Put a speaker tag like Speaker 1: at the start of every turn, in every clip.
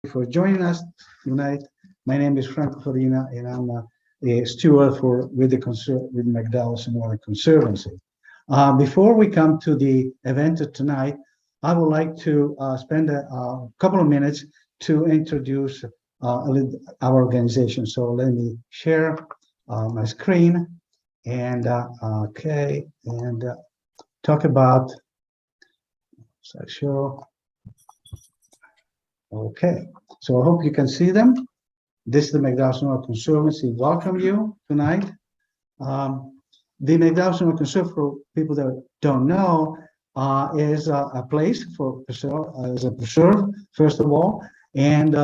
Speaker 1: for joining us tonight. My name is Franco Farina, and I'm a steward with McDowell's and Water Conservancy. Before we come to the event tonight, I would like to spend a couple of minutes to introduce our organization. So let me share my screen and talk about. Okay, so I hope you can see them. This is the McDowell's Water Conservancy. Welcome you tonight. The McDowell's Water Conservancy, for people that don't know, is a place for as a preserve, first of all, and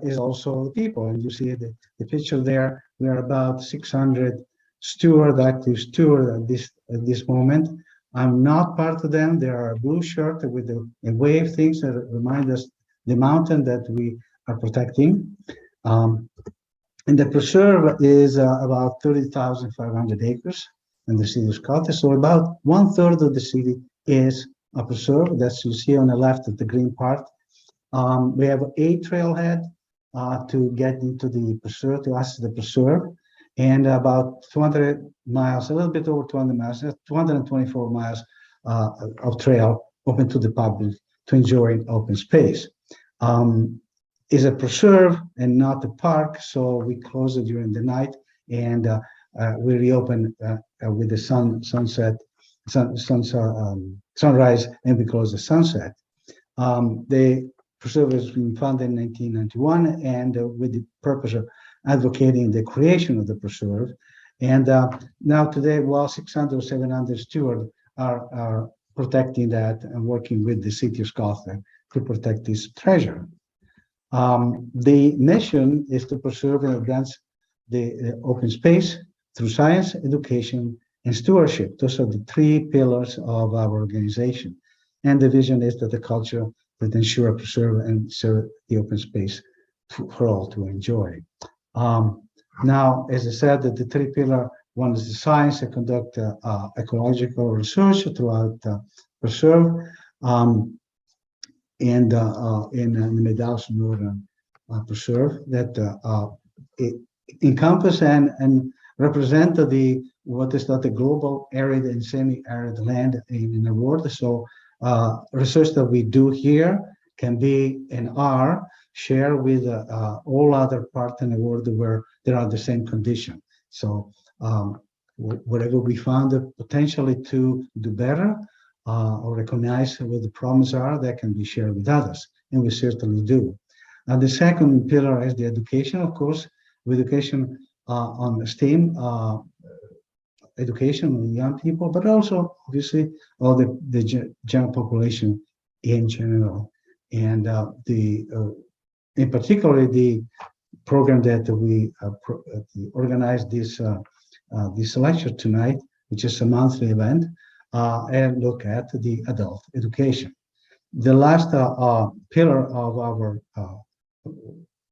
Speaker 1: is also the people. And you see the picture there. We are about 600 active stewards at this moment. I'm not part of them. There are blue shirt with the wave things that remind us the mountain that we are protecting. And the preserve is about 30,500 acres in the city of Scotland. So about 1/3 of the city is a preserve. That's you see on the left of the green part. We have a trailhead to get into the preserve, to access the preserve, and about 200 miles, a little bit over 200 miles, 224 miles of trail open to the public to enjoy open space. Is a preserve and not a park, so we close it during the night, and we reopen with the sunrise, and we close the sunset. The preserve has been founded in 1991, and with the purpose of advocating the creation of the preserve. And now today, while 600 or 700 stewards are protecting that and working with the city of Scotland to protect this treasure. The mission is to preserve and advance the open space through science, education, and stewardship. Those are the three pillars of our organization. And the vision is that the culture that ensure, preserve, and serve the open space for all to enjoy. Now, as I said, that the three pillars, one is the science, and conduct ecological research throughout preserve. And in the McDowell's Northern Preserve that it encompass and represent what is not the global arid and semi-arid land in the world. So research that we do here can be and are shared with all other parts in the world where there are the same condition. So whatever we found potentially to do better, or recognize what the problems are, that can be shared with others, and we certainly do. And the second pillar is the education, of course, with education on STEAM, education on young people, but also obviously all the general population in general. And in particular, the program that we organized this lecture tonight, which is a monthly event, and look at the adult education. The last pillar of our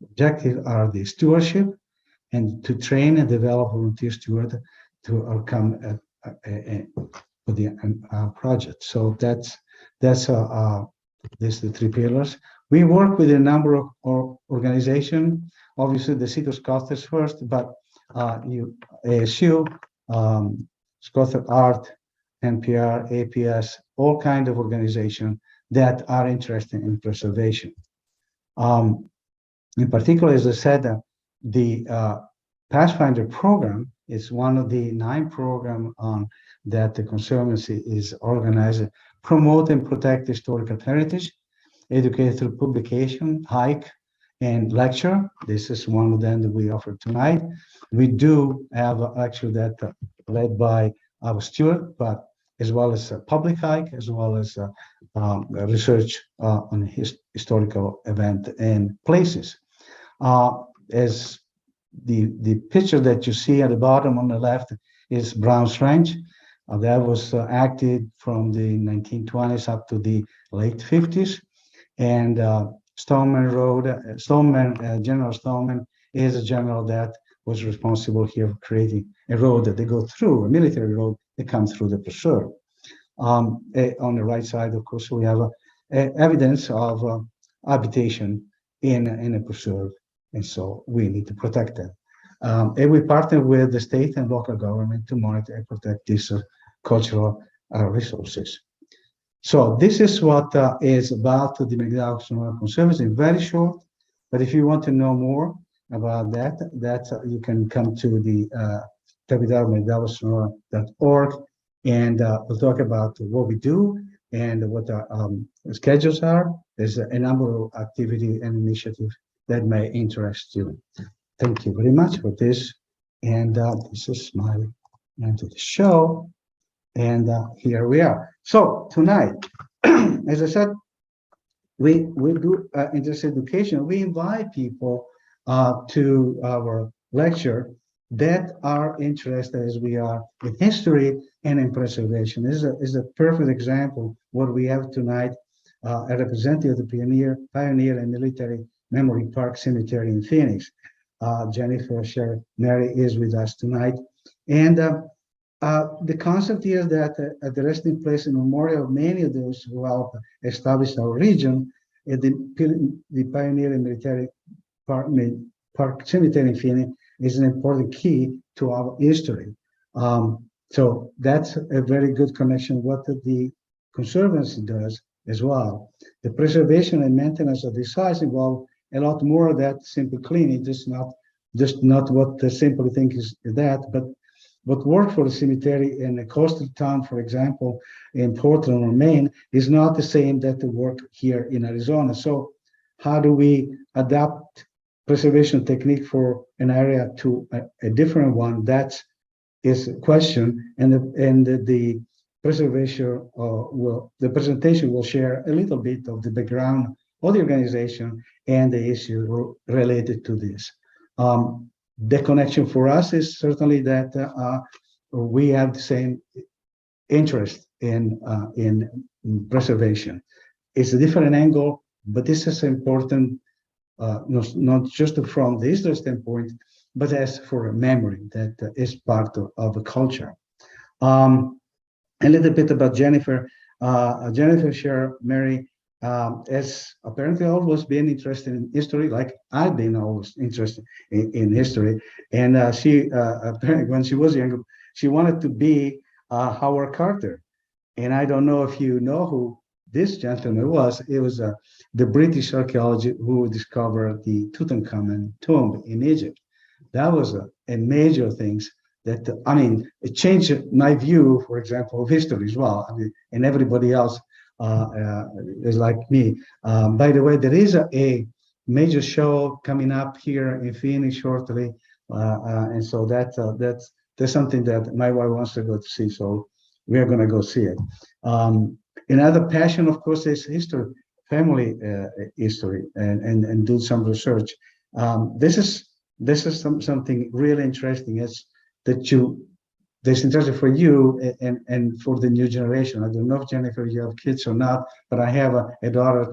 Speaker 1: objective are the stewardship, and to train and develop volunteer stewards to come for the project. So that's the three pillars. We work with a number of organizations. Obviously, the City of Scotland first, but ASU, Scotland Art, NPR, APS, all kinds of organizations that are interested in preservation. In particular, as I said, the Pathfinder program is one of the 9 programs that the Conservancy is organizing, promote and protect historical heritage, educate through publication, hike, and lecture. This is one of them that we offer tonight. We do have actually that led by our steward, but as well as a public hike, as well as research on historical event and places. As the picture that you see at the bottom on the left is Brown's Ranch. That was active from the 1920s up to the late 50s. And Stoneman Road, General Stoneman is a general that was responsible here for creating a road that they go through, a military road that comes through the preserve. On the right side, of course, we have evidence of habitation in a preserve, and so we need to protect them. And we partner with the state and local government to monitor and protect these cultural resources. So this is what is about the McDowell Conservancy, very short, but if you want to know more about that you can come to the www.mcdowellsonora.org, and we'll talk about what we do and what our schedules are. There's a number of activity and initiatives that may interest you. Thank you very much for this. And this is my end of the show. And here we are. So tonight, as I said, we do interest education. We invite people to our lecture that are interested, as we are, in history and in preservation. This is a perfect example what we have tonight. A representative of the Pioneer and Military Memory Park Cemetery in Phoenix. Jennifer Sher Mary is with us tonight. And the concept here is that at the resting place and memorial of many of those who helped establish our region, at the Pioneer and Military Park Cemetery in Phoenix is an important key to our history. So that's a very good connection. What the Conservancy does as well. The preservation and maintenance of these sites involve a lot more of that simple cleaning, just not what the simple thing is that, but what worked for the cemetery in a coastal town, for example, in Portland or Maine, is not the same that the work here in Arizona. So how do we adapt preservation technique for an area to a different one? That is a question, and the preservation the presentation will share a little bit of the background of the organization and the issue related to this. The connection for us is certainly that we have the same interest in preservation. It's a different angle, but this is important, not just from the history standpoint, but as for a memory that is part of a culture. A little bit about Jennifer. Jennifer Sher Mary has apparently always been interested in history, like I've been always interested in history. And she apparently, when she was younger, she wanted to be Howard Carter. And I don't know if you know who this gentleman was. It was the British archaeologist who discovered the Tutankhamun tomb in Egypt. That was a major things that, I mean, it changed my view, for example, of history as well. I mean, and everybody else is like me. By the way, there is a major show coming up here in Phoenix shortly, and so that's something that my wife wants to go to see. So we are going to go see it. Another passion, of course, is history, family history, and do some research. This is something really interesting. Is that this interesting for you and for the new generation. I don't know if, Jennifer, you have kids or not, but I have a daughter,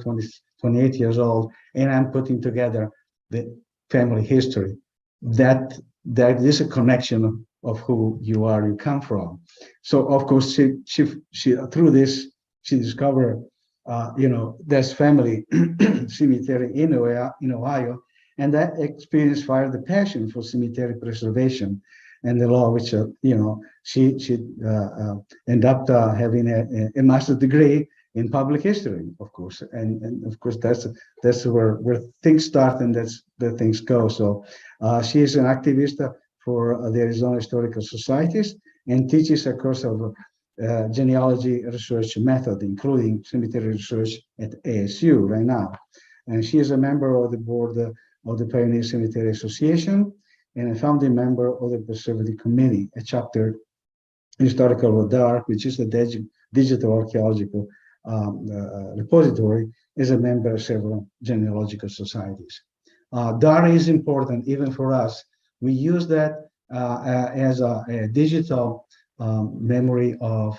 Speaker 1: 28 years old, and I'm putting together the family history. That is a connection of who you are, you come from. So of course, she through this, she discovered, there's family cemetery in Ohio, and that experience fired the passion for cemetery preservation and the law, which she ended up having a master's degree in public history, of course, and of course that's where things start, and that's where things go. So she is an activist for the Arizona Historical Societies and teaches a course of genealogy research method, including cemetery research at ASU right now. And she is a member of the board of the Pioneer Cemetery Association, and a founding member of the Preservative Committee, a chapter Historical Dark, which is a digital archaeological repository, is a member of several genealogical societies. DAR is important even for us. We use that as a digital memory of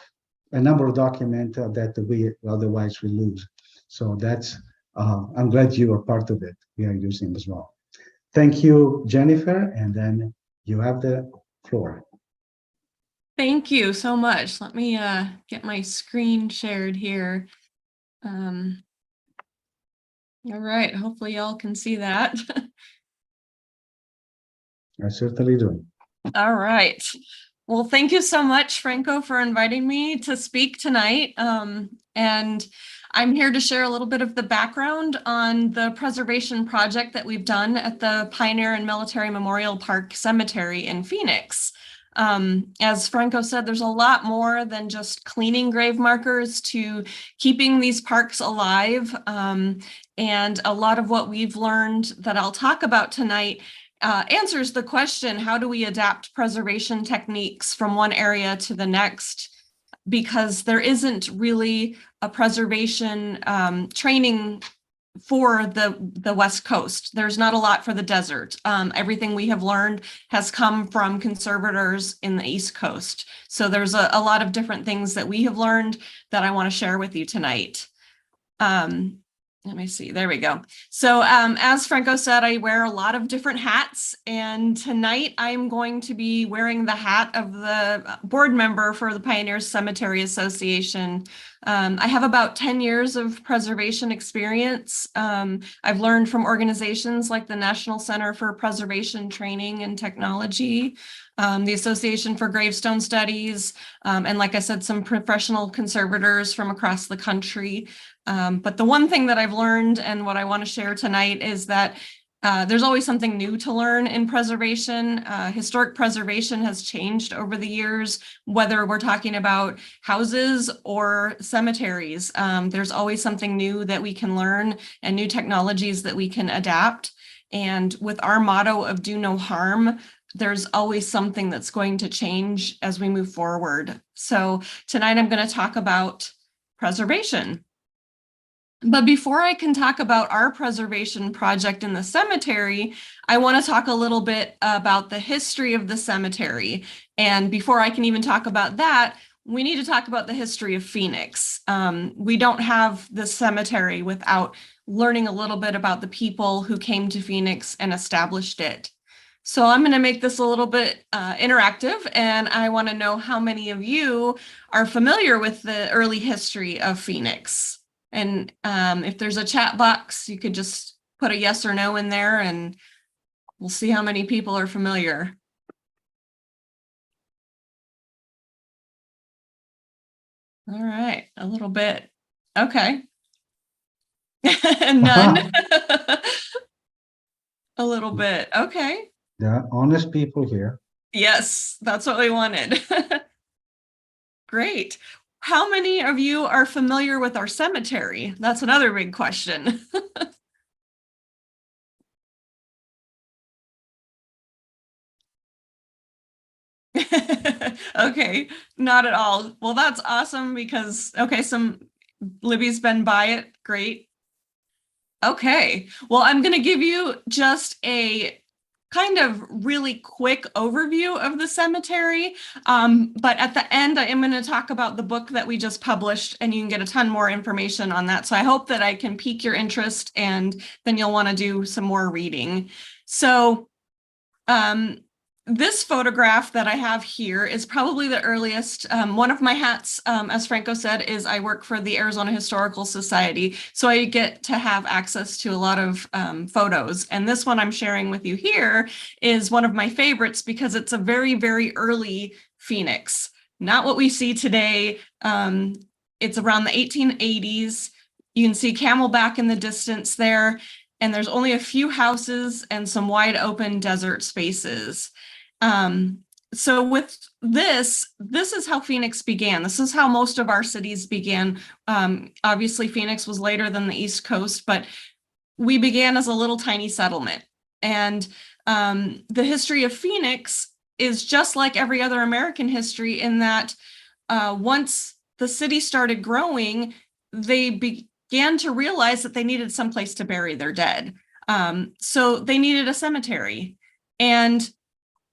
Speaker 1: a number of documents that we otherwise will lose. So that's, I'm glad you are part of it. We are using as well. Thank you, Jennifer, and then you have the floor.
Speaker 2: Thank you so much. Let me get my screen shared here. All right, hopefully y'all can see that.
Speaker 1: I certainly do.
Speaker 2: All right. Well, thank you so much, Franco, for inviting me to speak tonight. And I'm here to share a little bit of the background on the preservation project that we've done at the Pioneer and Military Memorial Park Cemetery in Phoenix. As Franco said, there's a lot more than just cleaning grave markers to keeping these parks alive. And a lot of what we've learned that I'll talk about tonight answers the question, how do we adapt preservation techniques from one area to the next? Because there isn't really a preservation training for the West Coast. There's not a lot for the desert. Everything we have learned has come from conservators in the East Coast. So there's a lot of different things that we have learned that I want to share with you tonight. Let me see, there we go. So as Franco said, I wear a lot of different hats, and tonight I'm going to be wearing the hat of the board member for the Pioneers Cemetery Association. I have about 10 years of preservation experience. I've learned from organizations like the National Center for Preservation Training and Technology, the Association for Gravestone Studies, and like I said, some professional conservators from across the country. But the one thing that I've learned and what I want to share tonight is that there's always something new to learn in preservation. Historic preservation has changed over the years, whether we're talking about houses or cemeteries. There's always something new that we can learn and new technologies that we can adapt. And with our motto of do no harm, there's always something that's going to change as we move forward. So tonight I'm going to talk about preservation. But before I can talk about our preservation project in the cemetery, I want to talk a little bit about the history of the cemetery. And before I can even talk about that, we need to talk about the history of Phoenix. We don't have the cemetery without learning a little bit about the people who came to Phoenix and established it. So I'm going to make this a little bit interactive, and I want to know how many of you are familiar with the early history of Phoenix. And if there's a chat box, you could just put a yes or no in there and we'll see how many people are familiar. All right, a little bit. Okay. None. A little bit. Okay.
Speaker 1: There are honest people here.
Speaker 2: Yes, that's what we wanted. Great. How many of you are familiar with our cemetery? That's another big question. Okay, not at all. Well, that's awesome because, okay, Libby's been by it. Great. Okay, well, I'm going to give you just a kind of really quick overview of the cemetery. But at the end, I am going to talk about the book that we just published, and you can get a ton more information on that. So I hope that I can pique your interest, and then you'll want to do some more reading. So this photograph that I have here is probably the earliest. One of my hats, as Franco said, is I work for the Arizona Historical Society. So I get to have access to a lot of photos. And this one I'm sharing with you here is one of my favorites because it's a very, very early Phoenix. Not what we see today. It's around the 1880s. You can see Camelback in the distance there. And there's only a few houses and some wide open desert spaces. So with this is how Phoenix began. This is how most of our cities began. Obviously, Phoenix was later than the East Coast, but we began as a little tiny settlement. And the history of Phoenix is just like every other American history in that once the city started growing, they began to realize that they needed someplace to bury their dead. So they needed a cemetery. And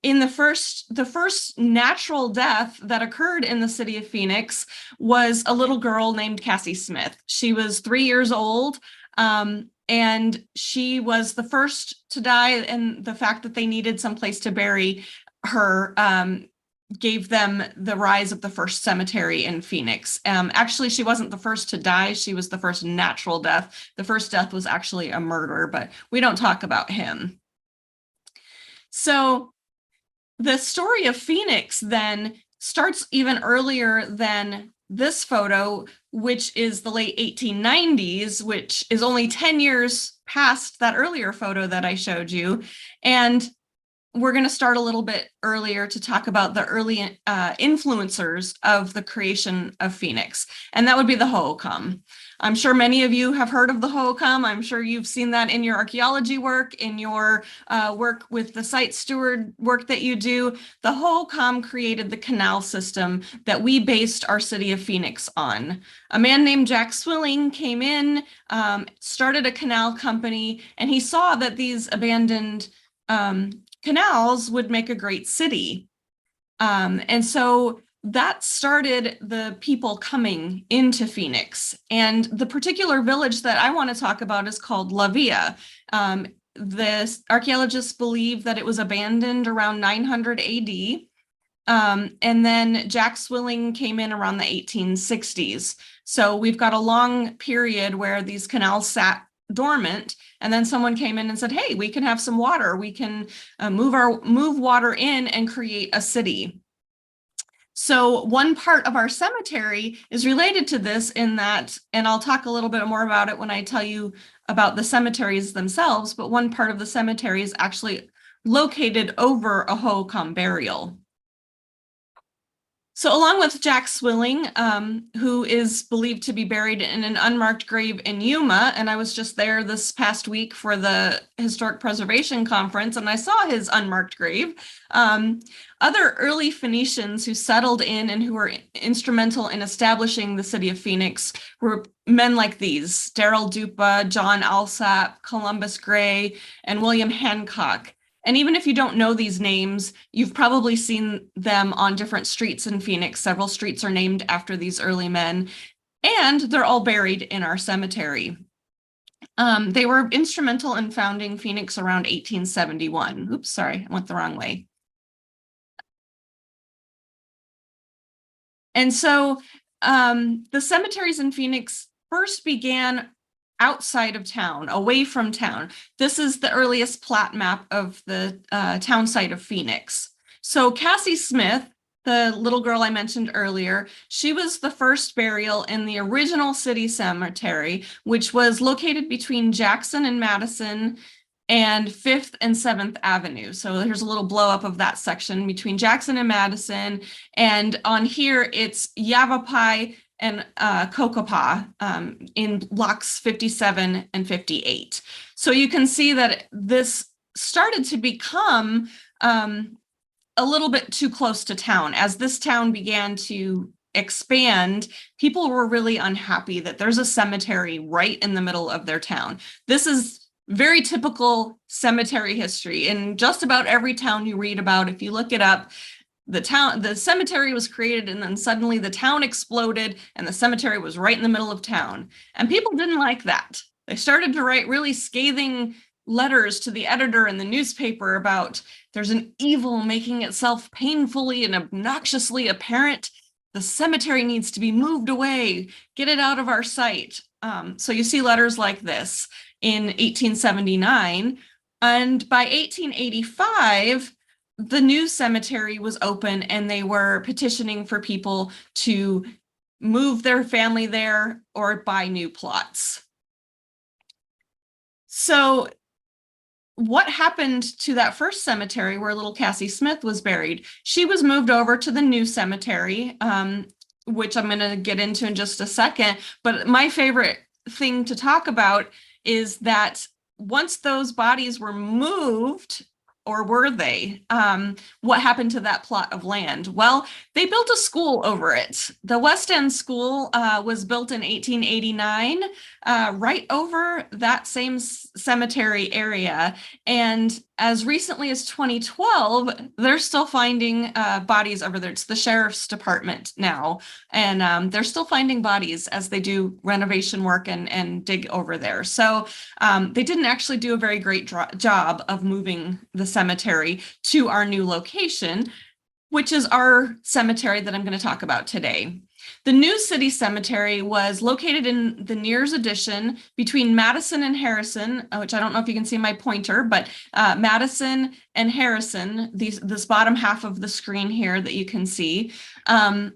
Speaker 2: in the first natural death that occurred in the city of Phoenix was a little girl named Cassie Smith. She was 3 years old, and she was the first to die. And the fact that they needed someplace to bury her gave them the rise of the first cemetery in Phoenix. Actually, she wasn't the first to die. She was the first natural death. The first death was actually a murder, but we don't talk about him. So the story of Phoenix then starts even earlier than this photo, which is the late 1890s, which is only 10 years past that earlier photo that I showed you. And we're going to start a little bit earlier to talk about the early influencers of the creation of Phoenix, and that would be the Hohokam. I'm sure many of you have heard of the Hohokam. I'm sure you've seen that in your archaeology work, in your work with the site steward work that you do. The Hohokam created the canal system that we based our city of Phoenix on. A man named Jack Swilling came in, started a canal company, and he saw that these abandoned canals would make a great city. And so that started the people coming into Phoenix. And the particular village that I want to talk about is called La Villa. The archaeologists believe that it was abandoned around 900 AD. And then Jack Swilling came in around the 1860s. So we've got a long period where these canals sat dormant, and then someone came in and said, hey, we can have some water. We can move water in and create a city. So one part of our cemetery is related to this in that, and I'll talk a little bit more about it when I tell you about the cemeteries themselves, but one part of the cemetery is actually located over a Hohokam burial. So along with Jack Swilling, who is believed to be buried in an unmarked grave in Yuma, and I was just there this past week for the Historic Preservation Conference, and I saw his unmarked grave. Other early Phoenicians who settled in and who were instrumental in establishing the city of Phoenix were men like these: Darrell Dupa, John Alsap, Columbus Gray, and William Hancock. And even if you don't know these names, you've probably seen them on different streets in Phoenix. Several streets are named after these early men, and they're all buried in our cemetery. They were instrumental in founding Phoenix around 1871. Oops, sorry, I went the wrong way. And so the cemeteries in Phoenix first began outside of town, away from town. This is the earliest plat map of the town site of Phoenix. So Cassie Smith, the little girl I mentioned earlier, she was the first burial in the original city cemetery, which was located between Jackson and Madison and 5th and 7th Avenue. So here's a little blow up of that section between Jackson and Madison. And on here, it's Yavapai and Cocopah in blocks 57 and 58. So you can see that this started to become a little bit too close to town. As this town began to expand, people were really unhappy that there's a cemetery right in the middle of their town. This is very typical cemetery history in just about every town you read about. If you look it up, the cemetery was created, and then suddenly the town exploded and the cemetery was right in the middle of town. And people didn't like that. They started to write really scathing letters to the editor in the newspaper about there's an evil making itself painfully and obnoxiously apparent. The cemetery needs to be moved away. Get it out of our sight. So you see letters like this in 1879. And by 1885, the new cemetery was open, and they were petitioning for people to move their family there or buy new plots. So what happened to that first cemetery where little Cassie Smith was buried? She was moved over to the new cemetery, which I'm going to get into in just a second. But my favorite thing to talk about is that once those bodies were moved, or were they? What happened to that plot of land? Well, they built a school over it. The West End School was built in 1889, right over that same cemetery area. And as recently as 2012, they're still finding bodies over there. It's the sheriff's department now. And they're still finding bodies as they do renovation work and dig over there. So they didn't actually do a very great job of moving the cemetery to our new location. which is our cemetery that I'm going to talk about today. The New City Cemetery was located in the Nears Addition between Madison and Harrison, which I don't know if you can see my pointer, but Madison and Harrison, this bottom half of the screen here that you can see, and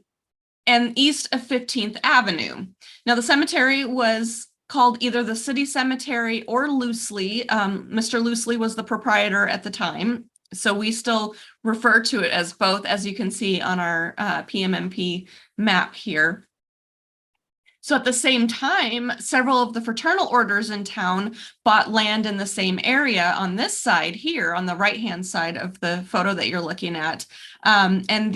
Speaker 2: east of 15th Avenue. Now, the cemetery was called either the City Cemetery or Loosely. Mr. Loosely was the proprietor at the time, so we still refer to it as both, as you can see on our PMMP map here. So at the same time, several of the fraternal orders in town bought land in the same area on this side here, on the right-hand side of the photo that you're looking at. And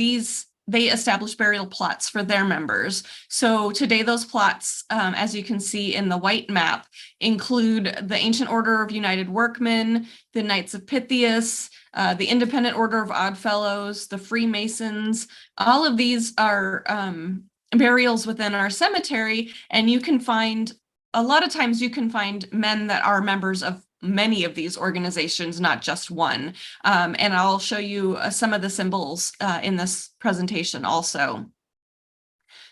Speaker 2: they established burial plots for their members. So today those plots, as you can see in the white map, include the Ancient Order of United Workmen, the Knights of Pythias, the Independent Order of Oddfellows, the Freemasons. All of these are burials within our cemetery, and you can find, a lot of times you can find men that are members of many of these organizations, not just one. And I'll show you some of the symbols in this presentation also.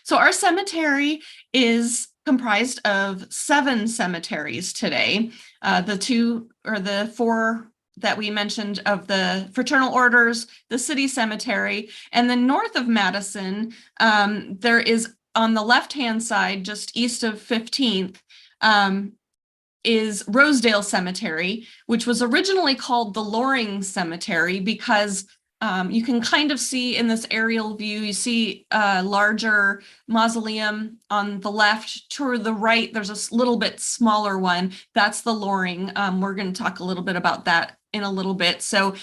Speaker 2: So our cemetery is comprised of 7 cemeteries today. The 4 that we mentioned of the fraternal orders, the City Cemetery, and then north of Madison, there is on the left-hand side, just east of 15th, is Rosedale Cemetery, which was originally called the Loring Cemetery because you can kind of see in this aerial view, you see a larger mausoleum on the left. To the right, there's a little bit smaller one. That's the Loring. We're going to talk a little bit about that in a little bit. So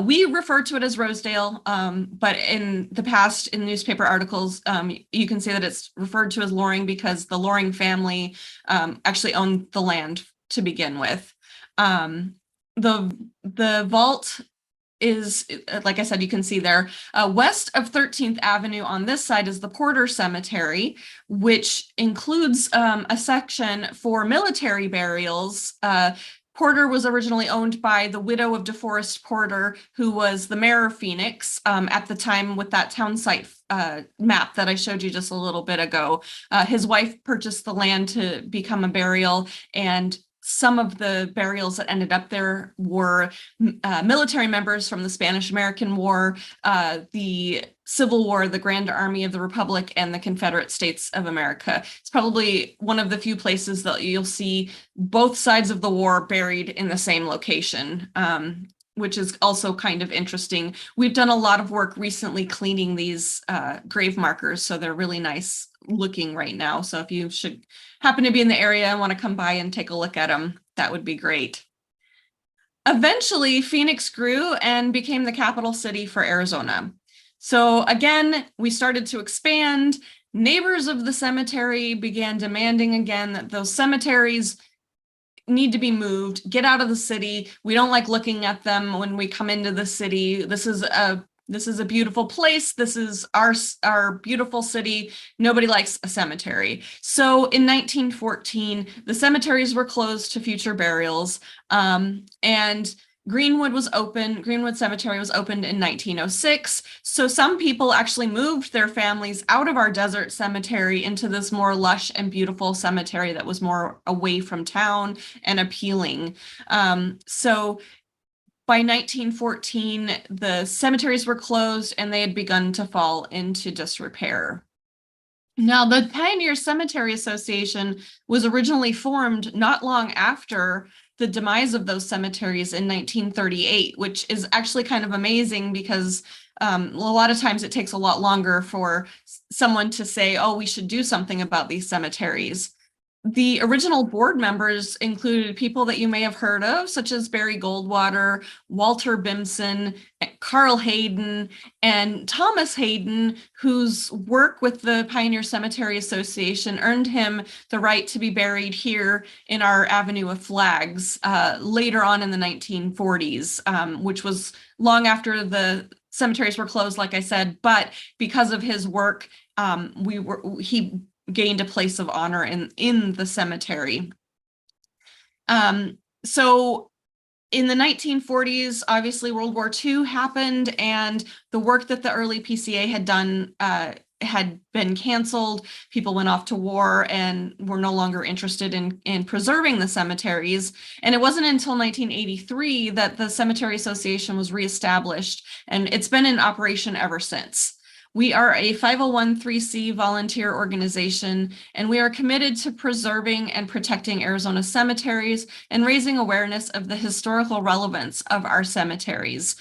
Speaker 2: we refer to it as Rosedale, but in the past, in newspaper articles, you can see that it's referred to as Loring because the Loring family actually owned the land to begin with. The vault is, like I said, you can see there, west of 13th Avenue on this side is the Porter Cemetery, which includes a section for military burials. Porter was originally owned by the widow of DeForest Porter, who was the mayor of Phoenix at the time with that town site map that I showed you just a little bit ago. His wife purchased the land to become a burial, and some of the burials that ended up there were military members from the Spanish-American War, the Civil War, the Grand Army of the Republic, and the Confederate States of America. It's probably one of the few places that you'll see both sides of the war buried in the same location, which is also kind of interesting. We've done a lot of work recently cleaning these grave markers, so they're really nice looking right now. So if you should happen to be in the area and want to come by and take a look at them, that would be great. Eventually, Phoenix grew and became the capital city for Arizona. So again, we started to expand. Neighbors of the cemetery began demanding again that those cemeteries need to be moved, get out of the city. We don't like looking at them when we come into the city. This is a beautiful place. This is our beautiful city. Nobody likes a cemetery. So in 1914, the cemeteries were closed to future burials, and Greenwood Cemetery was opened in 1906. So some people actually moved their families out of our desert cemetery into this more lush and beautiful cemetery that was more away from town and appealing. So by 1914, the cemeteries were closed and they had begun to fall into disrepair. Now, the Pioneer Cemetery Association was originally formed not long after the demise of those cemeteries in 1938, which is actually kind of amazing because a lot of times it takes a lot longer for someone to say, oh, we should do something about these cemeteries. The original board members included people that you may have heard of, such as Barry Goldwater, Walter Bimson, Carl Hayden, and Thomas Hayden, whose work with the Pioneer Cemetery Association earned him the right to be buried here in our Avenue of Flags later on in the 1940s, which was long after the cemeteries were closed, like I said, but because of his work, he gained a place of honor in the cemetery. So in the 1940s, obviously World War II happened, and the work that the early PCA had done had been canceled. People went off to war and were no longer interested in preserving the cemeteries. And it wasn't until 1983 that the Cemetery Association was reestablished, and it's been in operation ever since. We are a 501(c) volunteer organization, and we are committed to preserving and protecting Arizona cemeteries and raising awareness of the historical relevance of our cemeteries.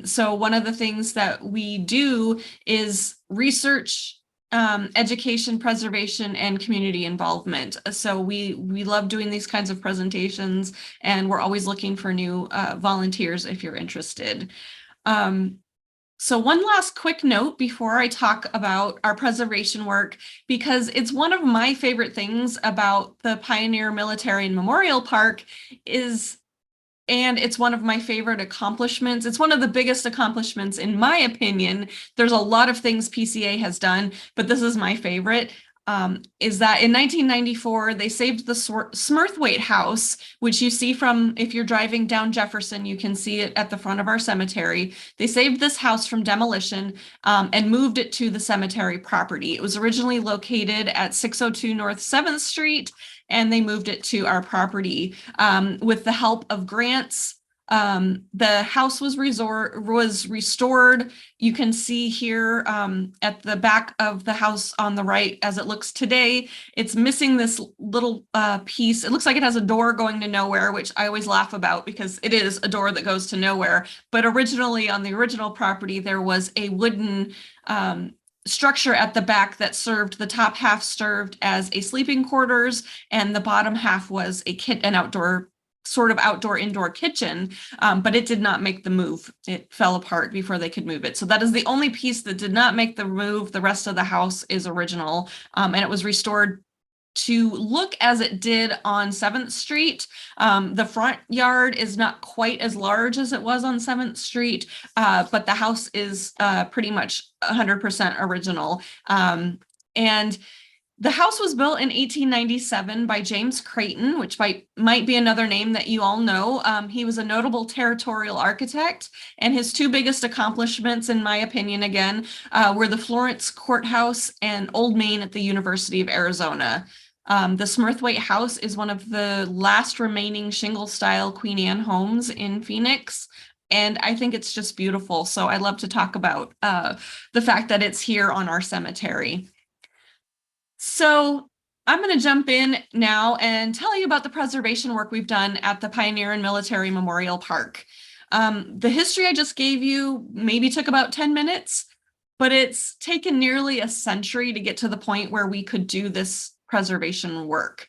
Speaker 2: So one of the things that we do is research, education, preservation, and community involvement. So we love doing these kinds of presentations, and we're always looking for new volunteers if you're interested. So one last quick note before I talk about our preservation work, because it's one of my favorite things about the Pioneer Military and Memorial Park and it's one of my favorite accomplishments. It's one of the biggest accomplishments, in my opinion. There's a lot of things PCA has done, but this is my favorite. Is that in 1994, they saved the Smurthwaite House, which you see from, if you're driving down Jefferson, you can see it at the front of our cemetery. They saved this house from demolition and moved it to the cemetery property. It was originally located at 602 North 7th Street, and they moved it to our property with the help of grants. The house was restored. You can see here at the back of the house on the right, as it looks today, it's missing this little piece. It looks like it has a door going to nowhere, which I always laugh about because it is a door that goes to nowhere. But originally on the original property, there was a wooden structure at the back that served, the top half served as a sleeping quarters, and the bottom half was an outdoor indoor kitchen, but it did not make the move. It fell apart before they could move it. So that is the only piece that did not make the move. The rest of the house is original, and it was restored to look as it did on 7th Street. The front yard is not quite as large as it was on 7th Street, but the house is pretty much 100% original. And the house was built in 1897 by James Creighton, which might be another name that you all know. He was a notable territorial architect, and his two biggest accomplishments, in my opinion, again, were the Florence Courthouse and Old Main at the University of Arizona. The Smurthwaite House is one of the last remaining shingle-style Queen Anne homes in Phoenix. And I think it's just beautiful. So I love to talk about the fact that it's here on our cemetery. So I'm going to jump in now and tell you about the preservation work we've done at the Pioneer and Military Memorial Park. The history I just gave you maybe took about 10 minutes, but it's taken nearly a century to get to the point where we could do this preservation work.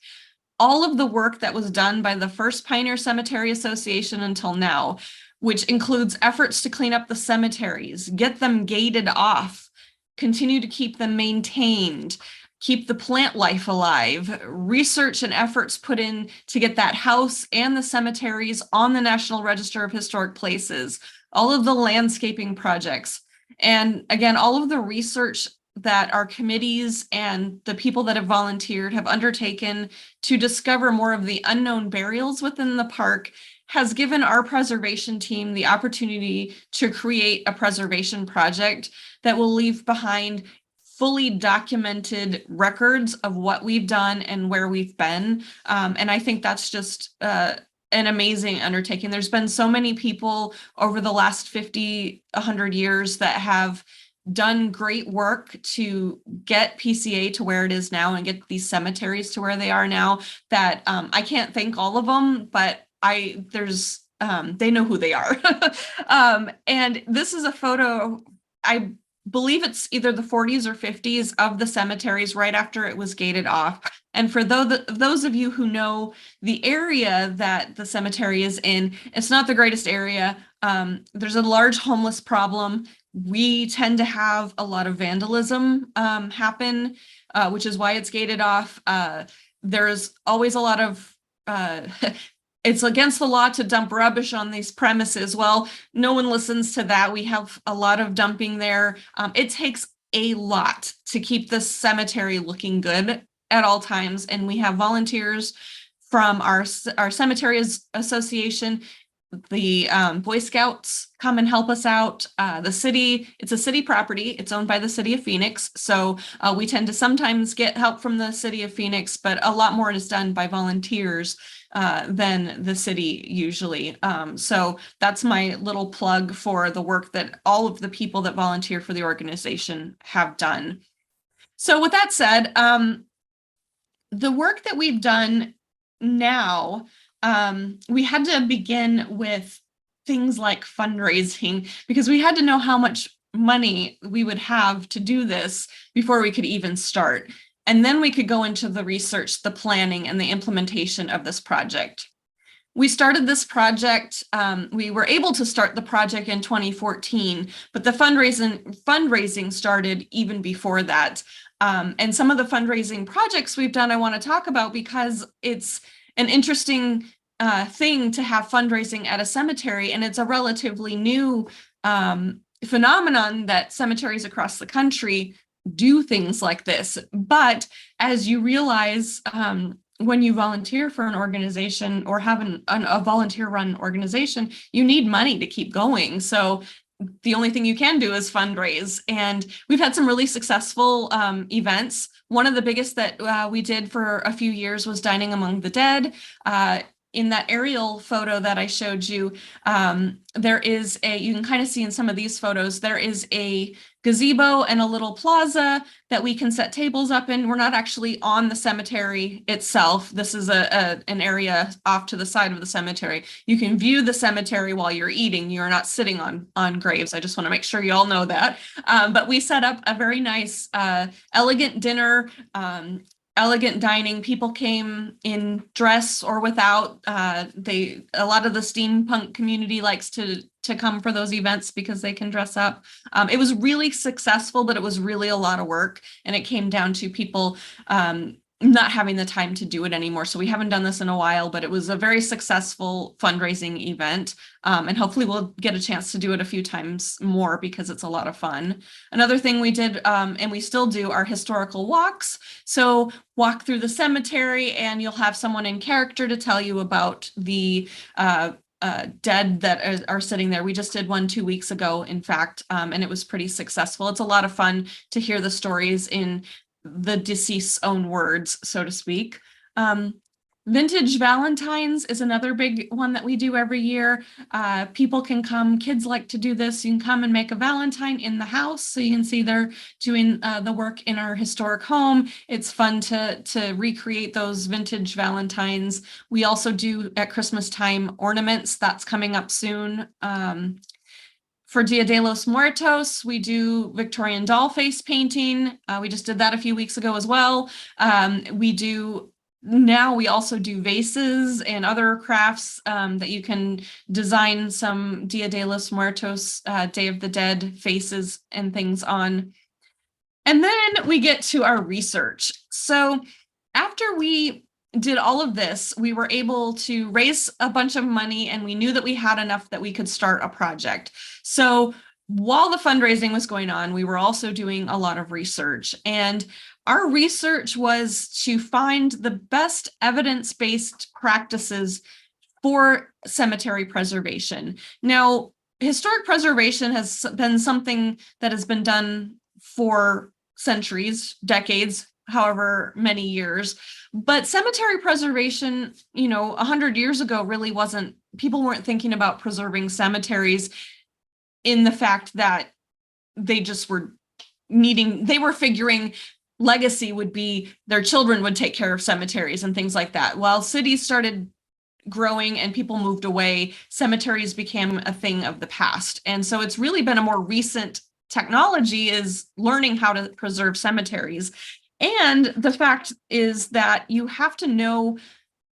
Speaker 2: All of the work that was done by the first Pioneer Cemetery Association until now, which includes efforts to clean up the cemeteries, get them gated off, continue to keep them maintained, keep the plant life alive, research and efforts put in to get that house and the cemeteries on the National Register of Historic Places, all of the landscaping projects, and again, all of the research that our committees and the people that have volunteered have undertaken to discover more of the unknown burials within the park has given our preservation team the opportunity to create a preservation project that will leave behind fully documented records of what we've done and where we've been. And I think that's just an amazing undertaking. There's been so many people over the last 50, 100 years that have done great work to get PCA to where it is now and get these cemeteries to where they are now that I can't thank all of them, but they know who they are. And this is a photo, I believe it's either the 40s or 50s of the cemeteries right after it was gated off. And for those of you who know the area that the cemetery is in, it's not the greatest area. There's a large homeless problem. We tend to have a lot of vandalism happen, which is why it's gated off. There's always a lot of it's against the law to dump rubbish on these premises. Well, no one listens to that. We have a lot of dumping there. It takes a lot to keep the cemetery looking good at all times. And we have volunteers from our cemetery association the Boy Scouts come and help us out. The city, it's a city property. It's owned by the city of Phoenix. So we tend to sometimes get help from the city of Phoenix, but a lot more is done by volunteers than the city usually. So that's my little plug for the work that all of the people that volunteer for the organization have done. So with that said, the work that we've done now, we had to begin with things like fundraising because we had to know how much money we would have to do this before we could even start. And then we could go into the research, the planning, and the implementation of this project. We started this project, we were able to start the project in 2014, but the fundraising started even before that. And some of the fundraising projects we've done, I want to talk about because it's an interesting thing to have fundraising at a cemetery, and it's a relatively new phenomenon that cemeteries across the country do things like this. But as you realize, when you volunteer for an organization or have a volunteer-run organization, you need money to keep going. So the only thing you can do is fundraise. And we've had some really successful events. One of the biggest that we did for a few years was Dining Among the Dead. In that aerial photo that I showed you, there is you can kind of see in some of these photos, there is a gazebo and a little plaza that we can set tables up in. We're not actually on the cemetery itself. This is an area off to the side of the cemetery. You can view the cemetery while you're eating. You're not sitting on graves. I just want to make sure you all know that. But we set up a very nice, elegant dinner, elegant dining. People came in dress or without. A lot of the steampunk community likes to come for those events because they can dress up. It was really successful, but it was really a lot of work, and it came down to people not having the time to do it anymore. So we haven't done this in a while, but it was a very successful fundraising event. And hopefully we'll get a chance to do it a few times more because it's a lot of fun. Another thing we did, and we still do, are historical walks. So walk through the cemetery and you'll have someone in character to tell you about the dead that are sitting there. We just did one 2 weeks ago, in fact, and it was pretty successful. It's a lot of fun to hear the stories in the deceased's own words, so to speak. Vintage Valentines is another big one that we do every year. People can come, kids like to do this. You can come and make a Valentine in the house. So you can see they're doing the work in our historic home. It's fun to recreate those vintage Valentines. We also do at Christmas time ornaments. That's coming up soon. For Dia de los Muertos, we do Victorian doll face painting. We just did that a few weeks ago as well. We also do vases and other crafts that you can design some Dia de los Muertos, Day of the Dead faces and things on. And then we get to our research. So after we did all of this, we were able to raise a bunch of money, and we knew that we had enough that we could start a project. So while the fundraising was going on, we were also doing a lot of research, and our research was to find the best evidence-based practices for cemetery preservation. Now, historic preservation has been something that has been done for centuries, decades, however many years. But cemetery preservation, 100 years ago really people weren't thinking about preserving cemeteries in the fact that they just were figuring legacy would be their children would take care of cemeteries and things like that. While cities started growing and people moved away, cemeteries became a thing of the past. And so it's really been a more recent technology is learning how to preserve cemeteries. And the fact is that you have to know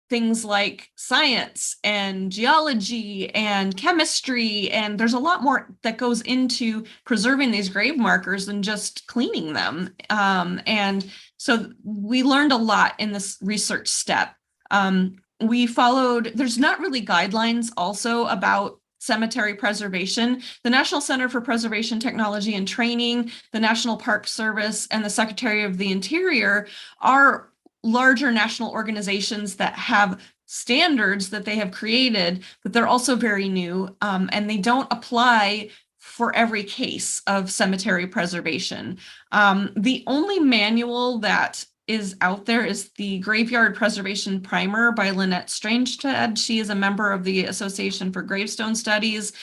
Speaker 2: things like science and geology and chemistry, and there's a lot more that goes into preserving these grave markers than just cleaning them. And so we learned a lot in this research step. There's not really guidelines also about cemetery preservation. The National Center for Preservation Technology and Training, the National Park Service, and the Secretary of the Interior are larger national organizations that have standards that they have created, but they're also very new, and they don't apply for every case of cemetery preservation. The only manual that is out there is the Graveyard Preservation Primer by Lynette Strangeted. She is a member of the Association for Gravestone Studies,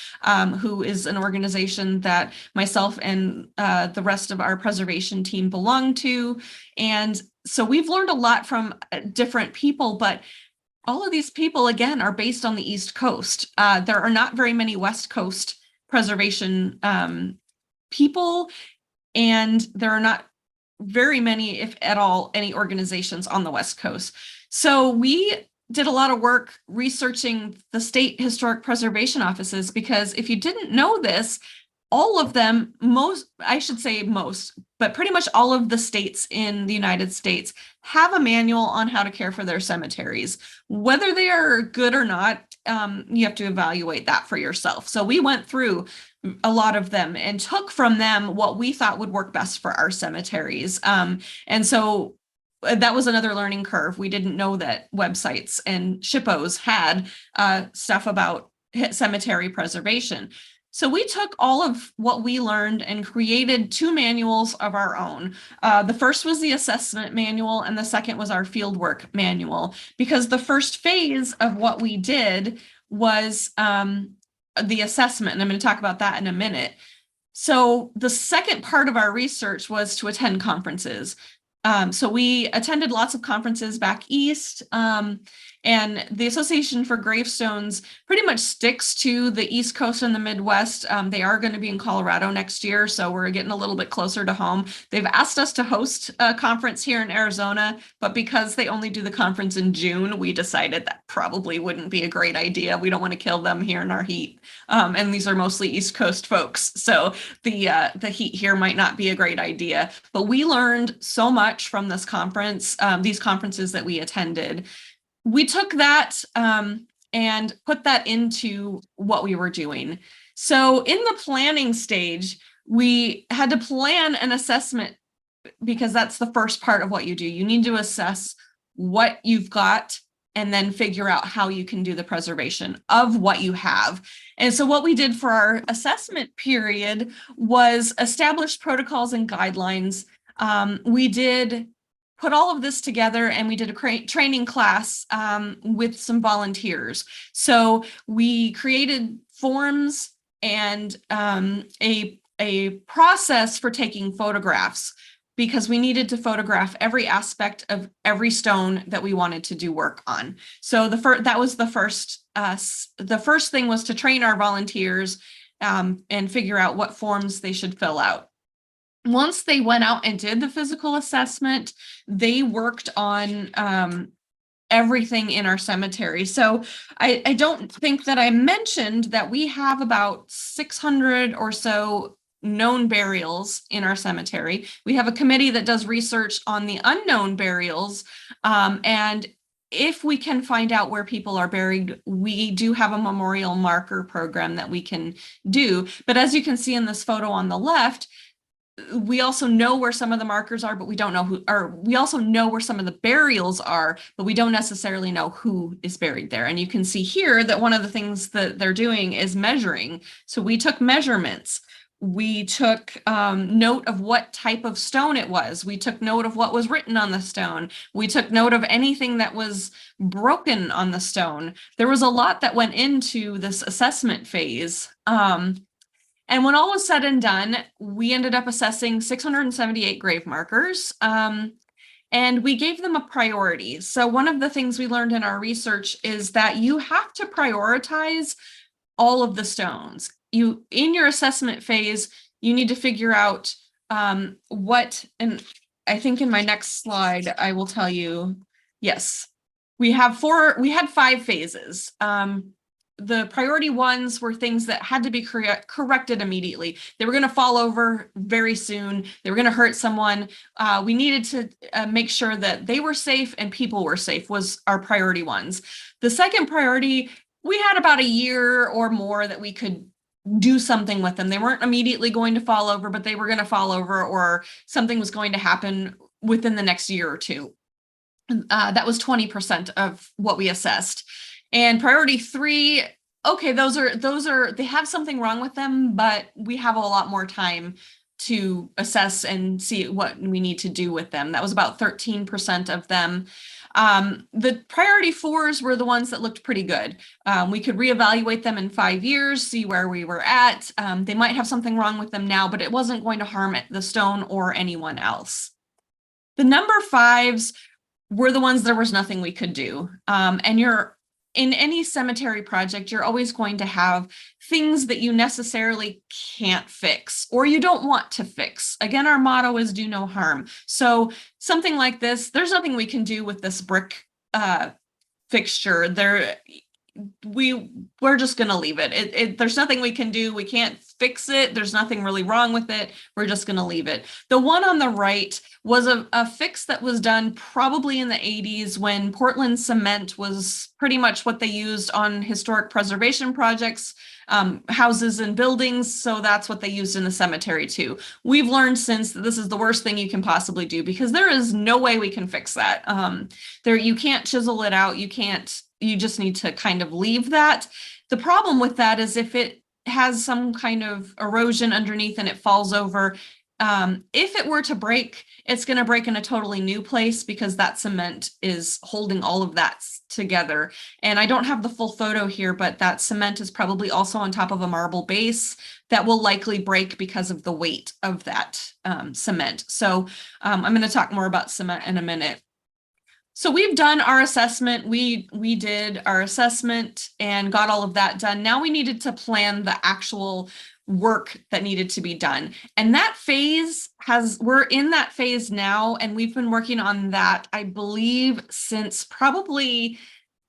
Speaker 2: who is an organization that myself and the rest of our preservation team belong to. And so we've learned a lot from different people, but all of these people, again, are based on the East Coast. There are not very many West Coast preservation people, and there are not very many, if at all, any organizations on the West Coast. So we did a lot of work researching the state historic preservation offices, because if you didn't know this, all of them, but pretty much all of the states in the United States have a manual on how to care for their cemeteries. Whether they are good or not, you have to evaluate that for yourself. So we went through a lot of them and took from them what we thought would work best for our cemeteries. And so that was another learning curve. We didn't know that websites and SHPOs had stuff about cemetery preservation. So we took all of what we learned and created 2 manuals of our own. The first was the assessment manual, and the second was our fieldwork manual, because the first phase of what we did was the assessment, and I'm going to talk about that in a minute. So the second part of our research was to attend conferences. So we attended lots of conferences back east, and the Association for Gravestones pretty much sticks to the East Coast and the Midwest. They are going to be in Colorado next year, so we're getting a little bit closer to home. They've asked us to host a conference here in Arizona, but because they only do the conference in June, we decided that probably wouldn't be a great idea. We don't want to kill them here in our heat. And these are mostly East Coast folks, so the heat here might not be a great idea. But we learned so much from this conference, these conferences that we attended. We took that and put that into what we were doing. So in the planning stage, we had to plan an assessment, because that's the first part of what you do. You need to assess what you've got and then figure out how you can do the preservation of what you have. And so what we did for our assessment period was establish protocols and guidelines. We did put all of this together, and we did a training class with some volunteers. So we created forms and a process for taking photographs, because we needed to photograph every aspect of every stone that we wanted to do work on. So that was the first thing, was to train our volunteers and figure out what forms they should fill out. Once they went out and did the physical assessment, they worked on everything in our cemetery. So I don't think that I mentioned that we have about 600 or so known burials in our cemetery. We have a committee that does research on the unknown burials. And if we can find out where people are buried, we do have a memorial marker program that we can do. But as you can see in this photo on the left, we also know where some of the markers are, but we don't know who, or we also know where some of the burials are, but we don't necessarily know who is buried there. And you can see here that one of the things that they're doing is measuring. So we took measurements. We took note of what type of stone it was. We took note of what was written on the stone. We took note of anything that was broken on the stone. There was a lot that went into this assessment phase. And when all was said and done, we ended up assessing 678 grave markers, and we gave them a priority. So one of the things we learned in our research is that you have to prioritize all of the stones. In your assessment phase, you need to figure out what, and I think in my next slide, I will tell you, yes, we had 5 phases. The priority ones were things that had to be corrected immediately. They were going to fall over very soon. They were going to hurt someone. We needed to make sure that they were safe and people were safe was our priority ones. The second priority, we had about a year or more that we could do something with them. They weren't immediately going to fall over, but they were going to fall over, or something was going to happen within the next year or two. That was 20% of what we assessed. And priority 3, okay, those are, they have something wrong with them, but we have a lot more time to assess and see what we need to do with them. That was about 13% of them. The priority 4s were the ones that looked pretty good. We could reevaluate them in 5 years, see where we were at. They might have something wrong with them now, but it wasn't going to harm the stone or anyone else. The number 5s were the ones there was nothing we could do. And in any cemetery project, you're always going to have things that you necessarily can't fix or you don't want to fix. Again, our motto is do no harm. So something like this, there's nothing we can do with this brick fixture. We're just going to leave it. There's nothing we can do. We can't fix it. There's nothing really wrong with it. We're just going to leave it. The one on the right was a fix that was done probably in the 80s when Portland cement was pretty much what they used on historic preservation projects, houses and buildings. So that's what they used in the cemetery too. We've learned since that this is the worst thing you can possibly do because there is no way we can fix that. You can't chisel it out. You just need to kind of leave that. The problem with that is if it has some kind of erosion underneath and it falls over, if it were to break, it's going to break in a totally new place because that cement is holding all of that together. And I don't have the full photo here, but that cement is probably also on top of a marble base that will likely break because of the weight of that cement. So I'm going to talk more about cement in a minute. So we've done our assessment. We did our assessment and got all of that done. Now we needed to plan the actual work that needed to be done. And that phase we're in that phase now, and we've been working on that, I believe, since probably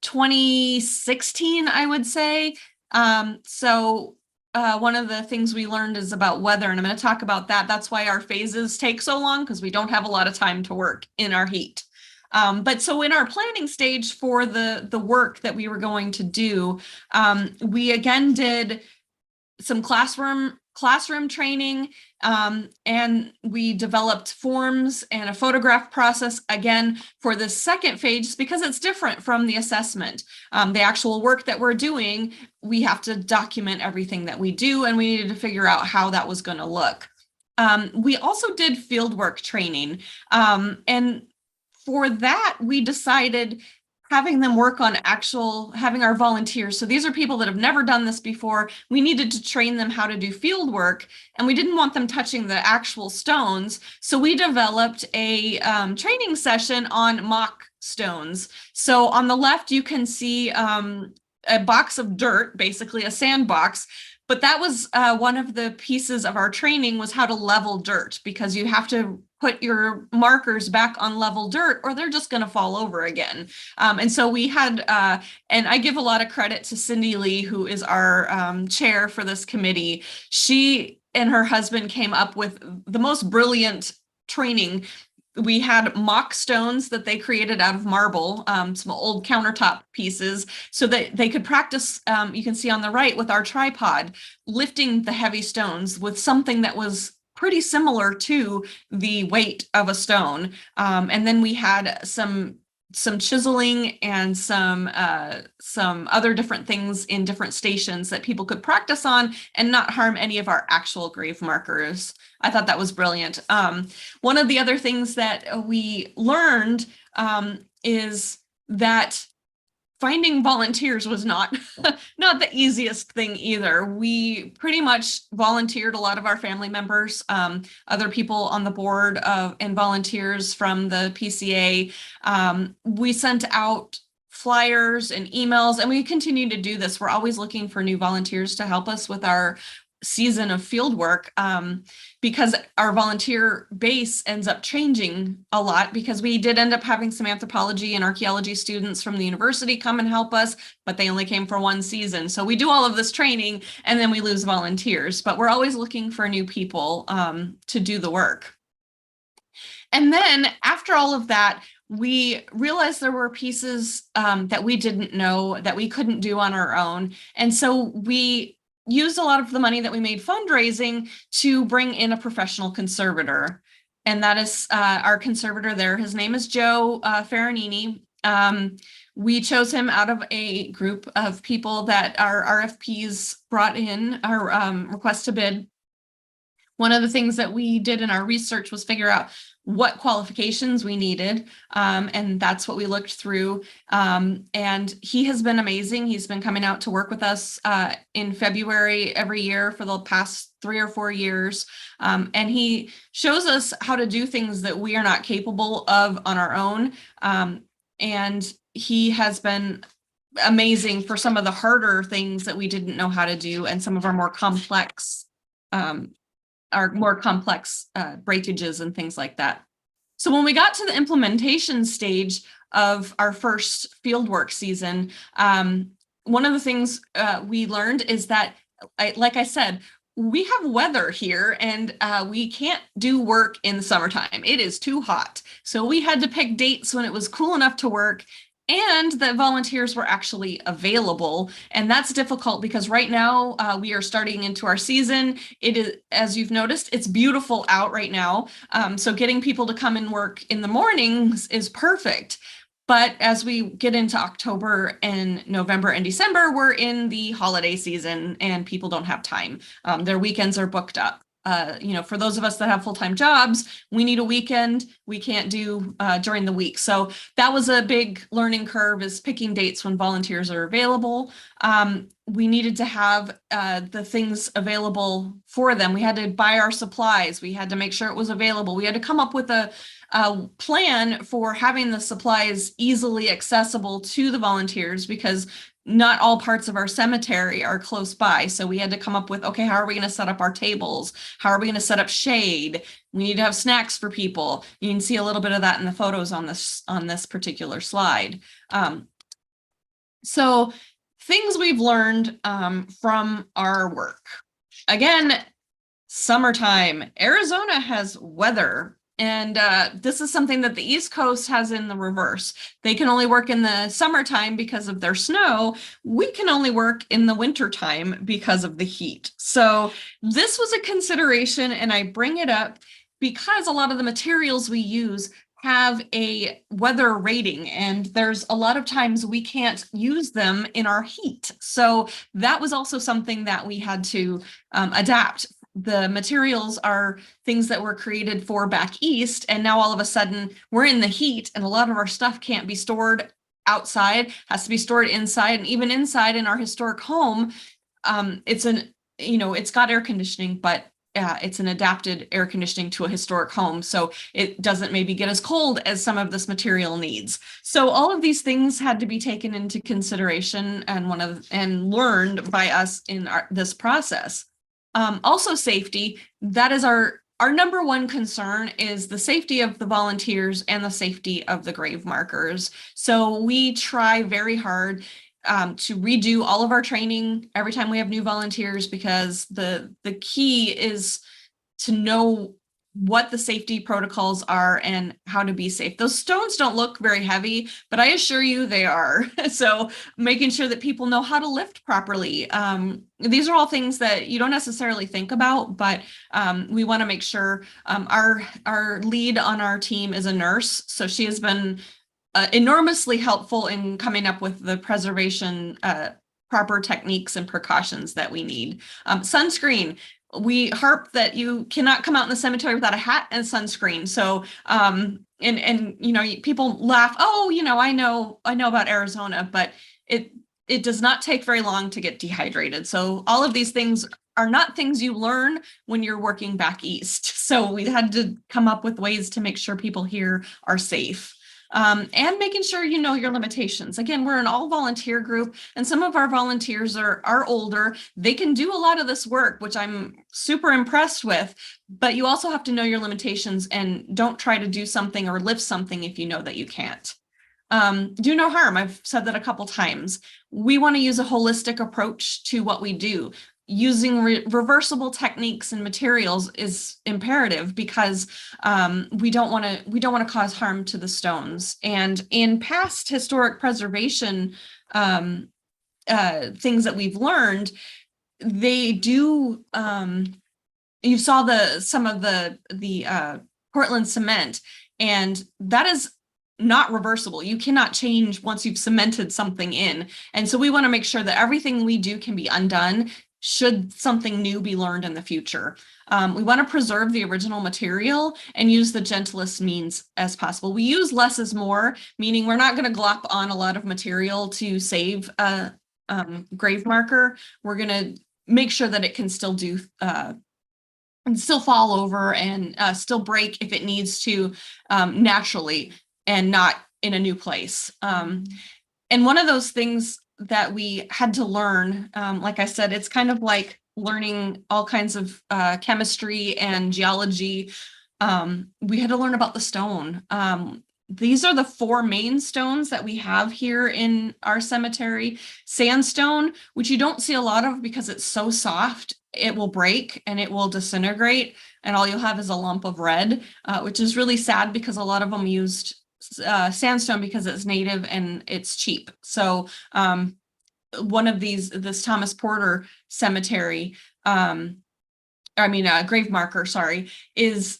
Speaker 2: 2016, I would say. One of the things we learned is about weather, and I'm going to talk about that. That's why our phases take so long, because we don't have a lot of time to work in our heat. But so in our planning stage for the work that we were going to do, we again did some classroom training, and we developed forms and a photograph process again for the second phase because it's different from the assessment. The actual work that we're doing, we have to document everything that we do, and we needed to figure out how that was going to look. We also did fieldwork training, and for that, we decided having them work on having our volunteers. So these are people that have never done this before. We needed to train them how to do field work, and we didn't want them touching the actual stones. So we developed a training session on mock stones. So on the left, you can see a box of dirt, basically a sandbox. But that was one of the pieces of our training was how to level dirt, because you have to put your markers back on level dirt or they're just going to fall over again. And so we had, and I give a lot of credit to Cindy Lee, who is our chair for this committee. She and her husband came up with the most brilliant training. We had mock stones that they created out of marble, some old countertop pieces, so that they could practice, you can see on the right with our tripod, lifting the heavy stones with something that was pretty similar to the weight of a stone. And then we had some chiseling and some other different things in different stations that people could practice on and not harm any of our actual grave markers. I thought that was brilliant. One of the other things that we learned is that finding volunteers was not the easiest thing either. We pretty much volunteered a lot of our family members, other people on the board and volunteers from the PCA. We sent out flyers and emails, and we continue to do this. We're always looking for new volunteers to help us with our season of field work, because our volunteer base ends up changing a lot, because we did end up having some anthropology and archaeology students from the university come and help us, but they only came for one season. So we do all of this training and then we lose volunteers, but we're always looking for new people to do the work. And then after all of that, we realized there were pieces that we didn't know that we couldn't do on our own. And so we used a lot of the money that we made fundraising to bring in a professional conservator. and that is our conservator there. His name is Joe Farinini. We chose him out of a group of people that our RFPs brought in, our request to bid. One of the things that we did in our research was figure out what qualifications we needed, and that's what we looked through. And he has been amazing. He's been coming out to work with us in February every year for the past 3 or 4 years. And he shows us how to do things that we are not capable of on our own. And he has been amazing for some of the harder things that we didn't know how to do, and some of our more complex breakages and things like that. So when we got to the implementation stage of our first fieldwork season, one of the things we learned is that, like I said, we have weather here, and we can't do work in the summertime. It is too hot. So we had to pick dates when it was cool enough to work, and that volunteers were actually available. And that's difficult because right now we are starting into our season. It is, as you've noticed, it's beautiful out right now. So getting people to come and work in the mornings is perfect. But as we get into October and November and December, we're in the holiday season and people don't have time. Their weekends are booked up. For those of us that have full-time jobs, we need a weekend. We can't do during the week. So that was a big learning curve, is picking dates when volunteers are available. We needed to have the things available for them. We had to buy our supplies. We had to make sure it was available. We had to come up with a plan for having the supplies easily accessible to the volunteers, because not all parts of our cemetery are close by. So we had to come up with, okay, how are we going to set up our tables? How are we going to set up shade? We need to have snacks for people. You can see a little bit of that in the photos on this particular slide. So things we've learned from our work. Again, summertime. Arizona has weather. And this is something that the East Coast has in the reverse. They can only work in the summertime because of their snow. We can only work in the wintertime because of the heat. So this was a consideration, and I bring it up because a lot of the materials we use have a weather rating, and there's a lot of times we can't use them in our heat. So that was also something that we had to adapt. The materials are things that were created for back east, and now all of a sudden we're in the heat, and a lot of our stuff can't be stored outside, has to be stored inside. And even inside in our historic home, it's got air conditioning, but it's an adapted air conditioning to a historic home, so it doesn't maybe get as cold as some of this material needs. So all of these things had to be taken into consideration and learned by us in this process. Also safety, that is our number one concern, is the safety of the volunteers and the safety of the grave markers. So we try very hard to redo all of our training every time we have new volunteers, because the key is to know what the safety protocols are and how to be safe. Those stones don't look very heavy, but I assure you they are. So making sure that people know how to lift properly. These are all things that you don't necessarily think about, but we want to make sure. Our lead on our team is a nurse, so she has been enormously helpful in coming up with the preservation proper techniques and precautions that we need. Sunscreen. We harp that you cannot come out in the cemetery without a hat and sunscreen. So, people laugh, oh, I know about Arizona, but it does not take very long to get dehydrated. So all of these things are not things you learn when you're working back east. So we had to come up with ways to make sure people here are safe. And making sure you know your limitations. Again, we're an all-volunteer group, and some of our volunteers are older. They can do a lot of this work, which I'm super impressed with, but you also have to know your limitations, and don't try to do something or lift something if you know that you can't. Do no harm. I've said that a couple times. We want to use a holistic approach to what we do. Using reversible techniques and materials is imperative, because we don't want to cause harm to the stones. And in past historic preservation things that we've learned, they do. You saw some of the Portland cement, and that is not reversible. You cannot change once you've cemented something in. And so we want to make sure that everything we do can be undone should something new be learned in the future. We want to preserve the original material and use the gentlest means as possible. We use less is more, meaning we're not going to glop on a lot of material to save a grave marker. We're going to make sure that it can still do and still fall over and still break if it needs to naturally and not in a new place. And one of those things that we had to learn, like I said, it's kind of like learning all kinds of chemistry and geology. We had to learn about the stone. These are the 4 main stones that we have here in our cemetery. Sandstone, which you don't see a lot of because it's so soft, it will break and it will disintegrate, and all you'll have is a lump of red, which is really sad because a lot of them used sandstone because it's native and it's cheap. So one of this Thomas Porter cemetery, grave marker, sorry, is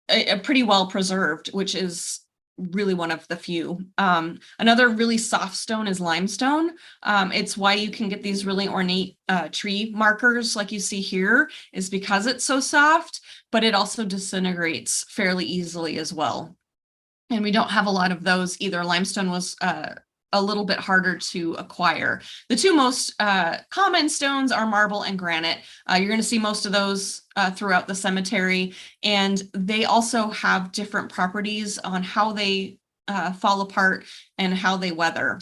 Speaker 2: a pretty well preserved, which is really one of the few. Another really soft stone is limestone. It's why you can get these really ornate tree markers like you see here, is because it's so soft, but it also disintegrates fairly easily as well. And we don't have a lot of those either. Limestone was a little bit harder to acquire. The 2 most common stones are marble and granite. You're going to see most of those throughout the cemetery, and they also have different properties on how they fall apart and how they weather.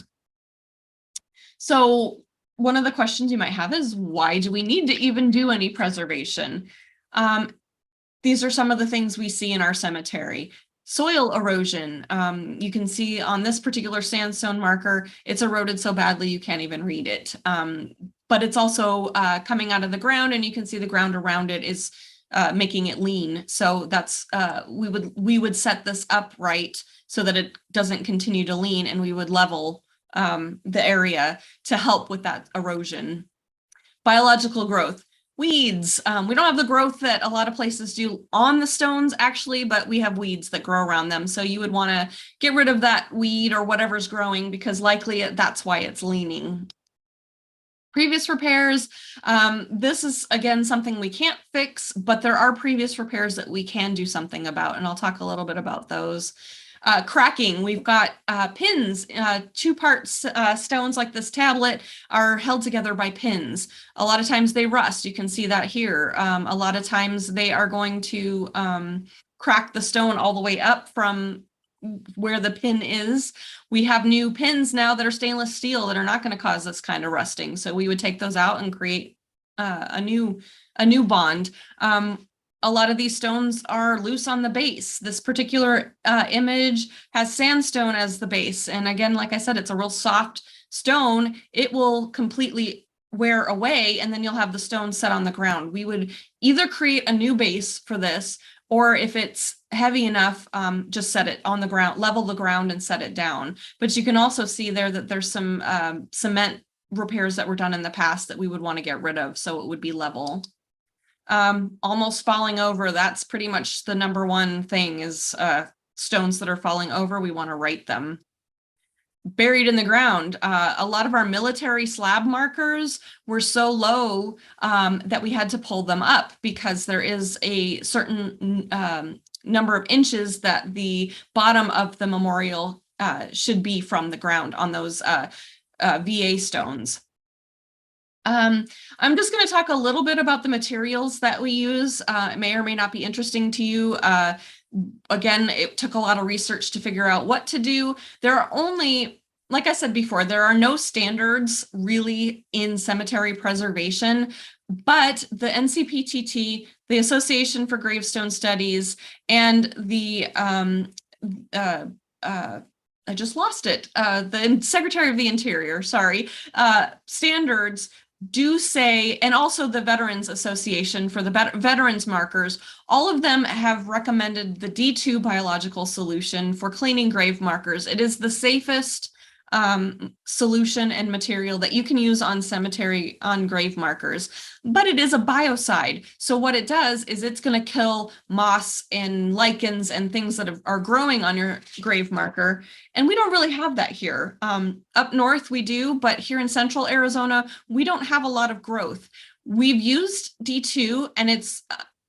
Speaker 2: So one of the questions you might have is, why do we need to even do any preservation? These are some of the things we see in our cemetery. Soil erosion. You can see on this particular sandstone marker, it's eroded so badly you can't even read it. But it's also coming out of the ground, and you can see the ground around it is making it lean. So that's we would set this up right so that it doesn't continue to lean, and we would level the area to help with that erosion. Biological growth. Weeds. We don't have the growth that a lot of places do on the stones actually, but we have weeds that grow around them. So you would want to get rid of that weed or whatever's growing, because likely that's why it's leaning. Previous repairs. This is, again, something we can't fix, but there are previous repairs that we can do something about, and I'll talk a little bit about those. Cracking, we've got pins, 2-part stones like this tablet are held together by pins. A lot of times they rust. You can see that here. A lot of times they are going to crack the stone all the way up from where the pin is. We have new pins now that are stainless steel that are not going to cause this kind of rusting. So we would take those out and create a new bond. A lot of these stones are loose on the base. This particular image has sandstone as the base. And again, like I said, it's a real soft stone. It will completely wear away, and then you'll have the stone set on the ground. We would either create a new base for this, or if it's heavy enough, just set it on the ground, level the ground and set it down. But you can also see there that there's some cement repairs that were done in the past that we would want to get rid of, so it would be level. Almost falling over, that's pretty much the number one thing, is stones that are falling over. We want to right them. Buried in the ground. A lot of our military slab markers were so low that we had to pull them up, because there is a certain number of inches that the bottom of the memorial should be from the ground on those VA stones. I'm just going to talk a little bit about the materials that we use. It may or may not be interesting to you. Again, it took a lot of research to figure out what to do. There are only, like I said before, there are no standards really in cemetery preservation, but the NCPTT, the Association for Gravestone Studies, and the I just lost it. The Secretary of the Interior, sorry, standards do say, and also the Veterans Association for the veterans markers, all of them have recommended the D2 biological solution for cleaning grave markers. It is the safest solution and material that you can use on grave markers, but it is a biocide. So what it does is it's going to kill moss and lichens and things that are growing on your grave marker. And we don't really have that here. Up north we do, but here in central Arizona, we don't have a lot of growth. We've used D2 and it's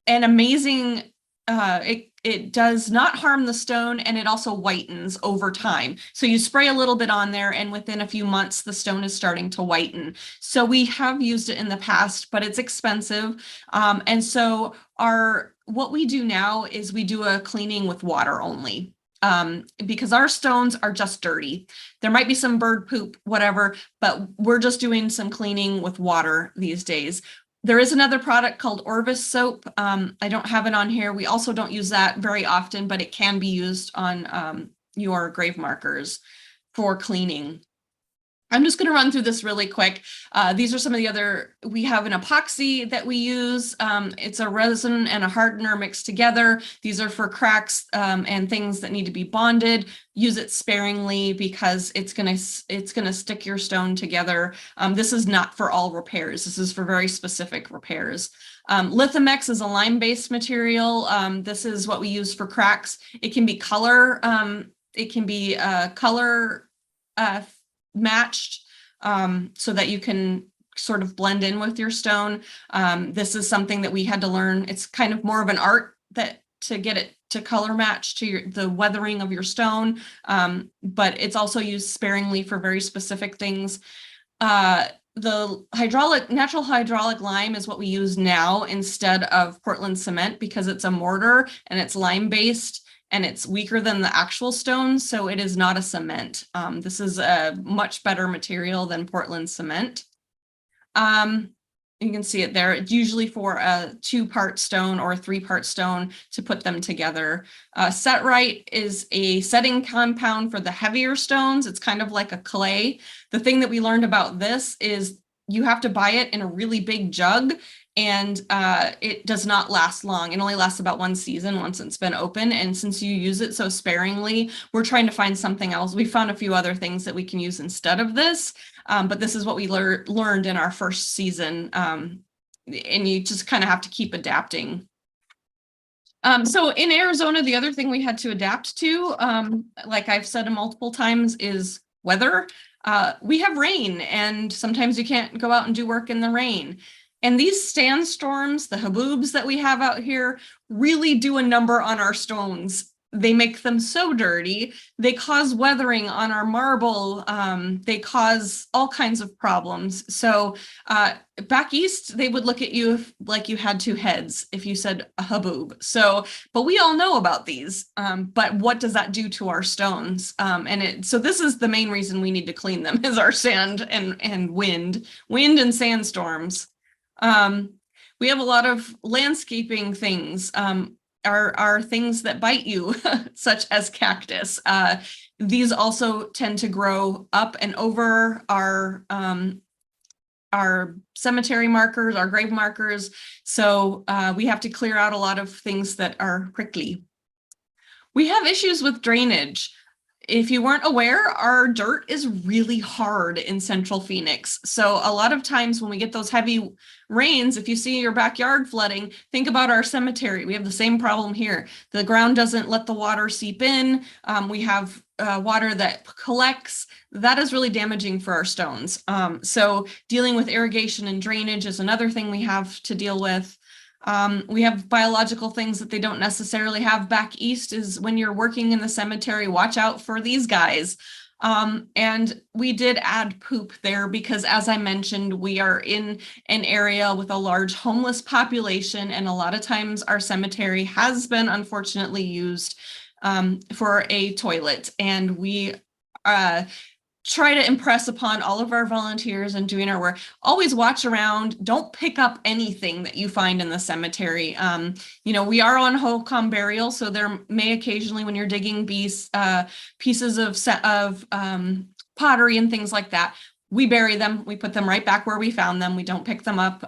Speaker 2: an amazing, it does not harm the stone, and it also whitens over time. So you spray a little bit on there and within a few months, the stone is starting to whiten. So we have used it in the past, but it's expensive. And so what we do now is we do a cleaning with water only. Because our stones are just dirty. There might be some bird poop, whatever, but we're just doing some cleaning with water these days. There is another product called Orvis soap. I don't have it on here. We also don't use that very often, but it can be used on your grave markers for cleaning. I'm just going to run through this really quick. These are some of the other, we have an epoxy that we use. It's a resin and a hardener mixed together. These are for cracks and things that need to be bonded. Use it sparingly because it's gonna stick your stone together. This is not for all repairs. This is for very specific repairs. Lithomex is a lime-based material. This is what we use for cracks. It can be color. It can be color matched so that you can sort of blend in with your stone. This is something that we had to learn. It's kind of more of an art to get it to color match to the weathering of your stone, but it's also used sparingly for very specific things. The natural hydraulic lime is what we use now instead of Portland cement because it's a mortar and it's lime based. And it's weaker than the actual stone, so it is not a cement. This is a much better material than Portland cement. You can see it there. It's usually for a 2-part stone or a 3-part stone to put them together. Setrite is a setting compound for the heavier stones. It's kind of like a clay. The thing that we learned about this is you have to buy it in a really big jug, and it does not last long. It only lasts about 1 season once it's been open. And since you use it so sparingly, we're trying to find something else. We found a few other things that we can use instead of this, but this is what we learned in our first season. And you just kind of have to keep adapting. So in Arizona, the other thing we had to adapt to, like I've said multiple times, is weather. We have rain, and sometimes you can't go out and do work in the rain. And these sandstorms, the haboobs that we have out here, really do a number on our stones. They make them so dirty. They cause weathering on our marble. They cause all kinds of problems. So back east, they would look at you like you had 2 heads if you said a haboob. So, but we all know about these. But what does that do to our stones? So this is the main reason we need to clean them is our sand and wind and sandstorms. We have a lot of landscaping things, are things that bite you, such as cactus. These also tend to grow up and over our cemetery markers, our grave markers. So we have to clear out a lot of things that are prickly. We have issues with drainage. If you weren't aware, our dirt is really hard in central Phoenix. So a lot of times when we get those heavy rains, if you see your backyard flooding, think about our cemetery. We have the same problem here. The ground doesn't let the water seep in. We have water that collects. That is really damaging for our stones. So dealing with irrigation and drainage is another thing we have to deal with. We have biological things that they don't necessarily have back east. Is when you're working in the cemetery, watch out for these guys. And we did add poop there because, as I mentioned, we are in an area with a large homeless population, and a lot of times our cemetery has been unfortunately used for a toilet, and we try to impress upon all of our volunteers and doing our work. Always watch around. Don't pick up anything that you find in the cemetery. We are on Holcomb burial, so there may occasionally, when you're digging pieces of pottery and things like that, we bury them. We put them right back where we found them. We don't pick them up.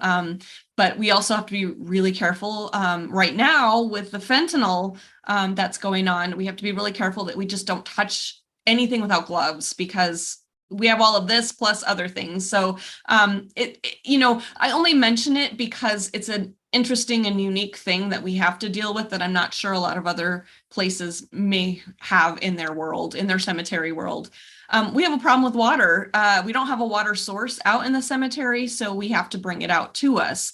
Speaker 2: But we also have to be really careful right now with the fentanyl that's going on. We have to be really careful that we just don't touch anything without gloves, because we have all of this plus other things. So I only mention it because it's an interesting and unique thing that we have to deal with that I'm not sure a lot of other places may have in their world, in their cemetery world. We have a problem with water. We don't have a water source out in the cemetery, so we have to bring it out to us.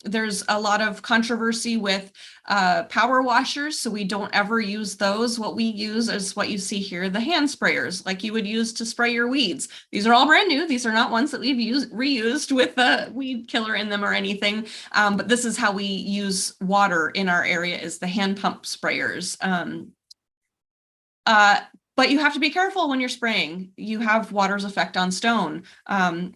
Speaker 2: There's a lot of controversy with power washers, so we don't ever use those. What we use is what you see here, the hand sprayers, like you would use to spray your weeds. These are all brand new. These are not ones that we've reused with a weed killer in them or anything. But this is how we use water in our area, is the hand pump sprayers. But you have to be careful when you're spraying. You have water's effect on stone.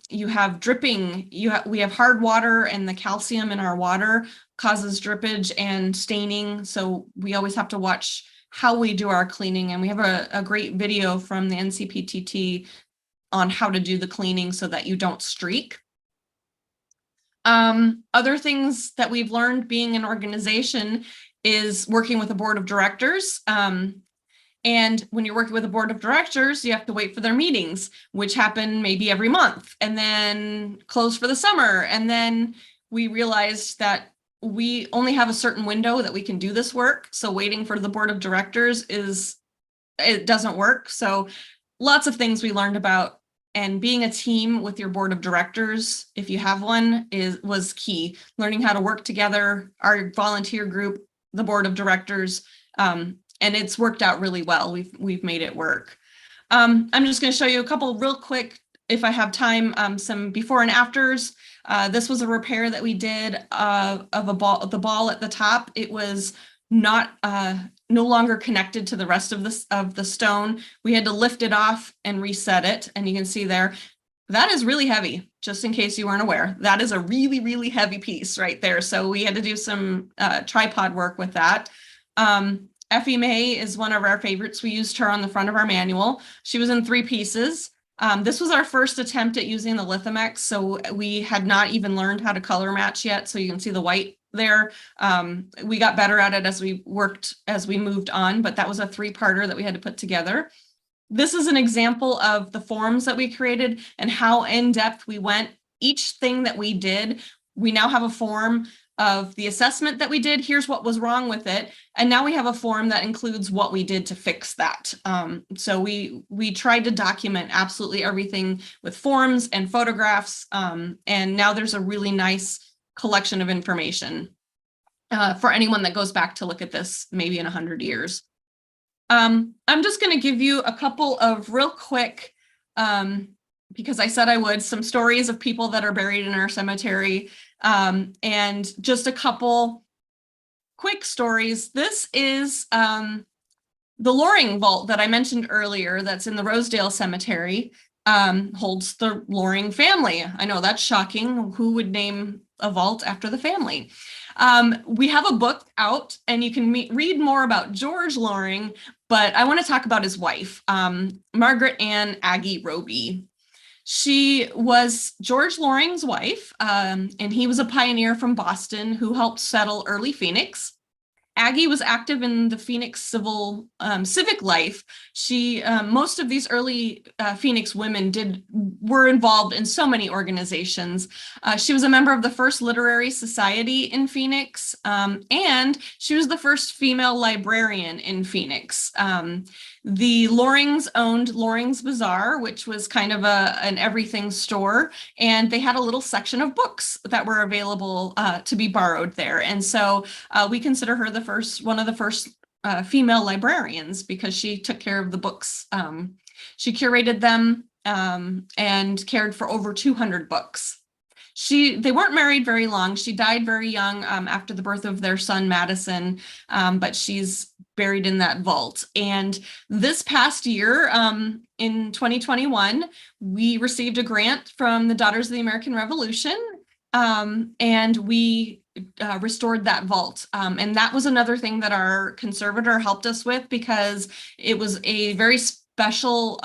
Speaker 2: You have dripping. We have hard water, and the calcium in our water causes drippage and staining. So we always have to watch how we do our cleaning. And we have a great video from the NCPTT on how to do the cleaning so that you don't streak. Other things that we've learned being an organization is working with a board of directors. And when you're working with a board of directors, you have to wait for their meetings, which happen maybe every month, and then close for the summer. And then we realized that we only have a certain window that we can do this work. So waiting for the board of directors it doesn't work. So lots of things we learned about, and being a team with your board of directors, if you have one, was key. Learning how to work together, our volunteer group, the board of directors, and it's worked out really well. We've made it work. I'm just going to show you a couple real quick, if I have time, some before and afters. This was a repair that we did of the ball at the top. It was not no longer connected to the rest of the stone. We had to lift it off and reset it, and you can see there. That is really heavy, just in case you weren't aware. That is a really, really heavy piece right there. So we had to do some tripod work with that. Effie May is one of our favorites. We used her on the front of our manual. She was in 3 pieces. This was our first attempt at using the Lithomex, so we had not even learned how to color match yet. So you can see the white there. We got better at it as we moved on, but that was a 3-parter that we had to put together. This is an example of the forms that we created and how in depth we went. Each thing that we did, we now have a form of the assessment that we did. Here's what was wrong with it. And now we have a form that includes what we did to fix that. So we tried to document absolutely everything with forms and photographs. And now there's a really nice collection of information for anyone that goes back to look at this maybe in 100 years. I'm just going to give you a couple of real quick, because I said I would, some stories of people that are buried in our cemetery. And just a couple quick stories. This is the Loring vault that I mentioned earlier that's in the Rosedale Cemetery, holds the Loring family. I know that's shocking. Who would name a vault after the family? We have a book out, and you can read more about George Loring, but I want to talk about his wife, Margaret Ann Aggie Roby. She was George Loring's wife, and he was a pioneer from Boston who helped settle early Phoenix. Aggie was active in the Phoenix civic life. Most of these early Phoenix women were involved in so many organizations. She was a member of the first literary society in Phoenix, and she was the first female librarian in Phoenix. The Lorings owned Loring's Bazaar, which was kind of an everything store, and they had a little section of books that were available to be borrowed there. And so we consider her one of the first female librarians because she took care of the books. She curated them and cared for over 200 books. They weren't married very long. She died very young after the birth of their son, Madison, but she's buried in that vault. And this past year, in 2021, we received a grant from the Daughters of the American Revolution, and we restored that vault. And that was another thing that our conservator helped us with, because it was a very special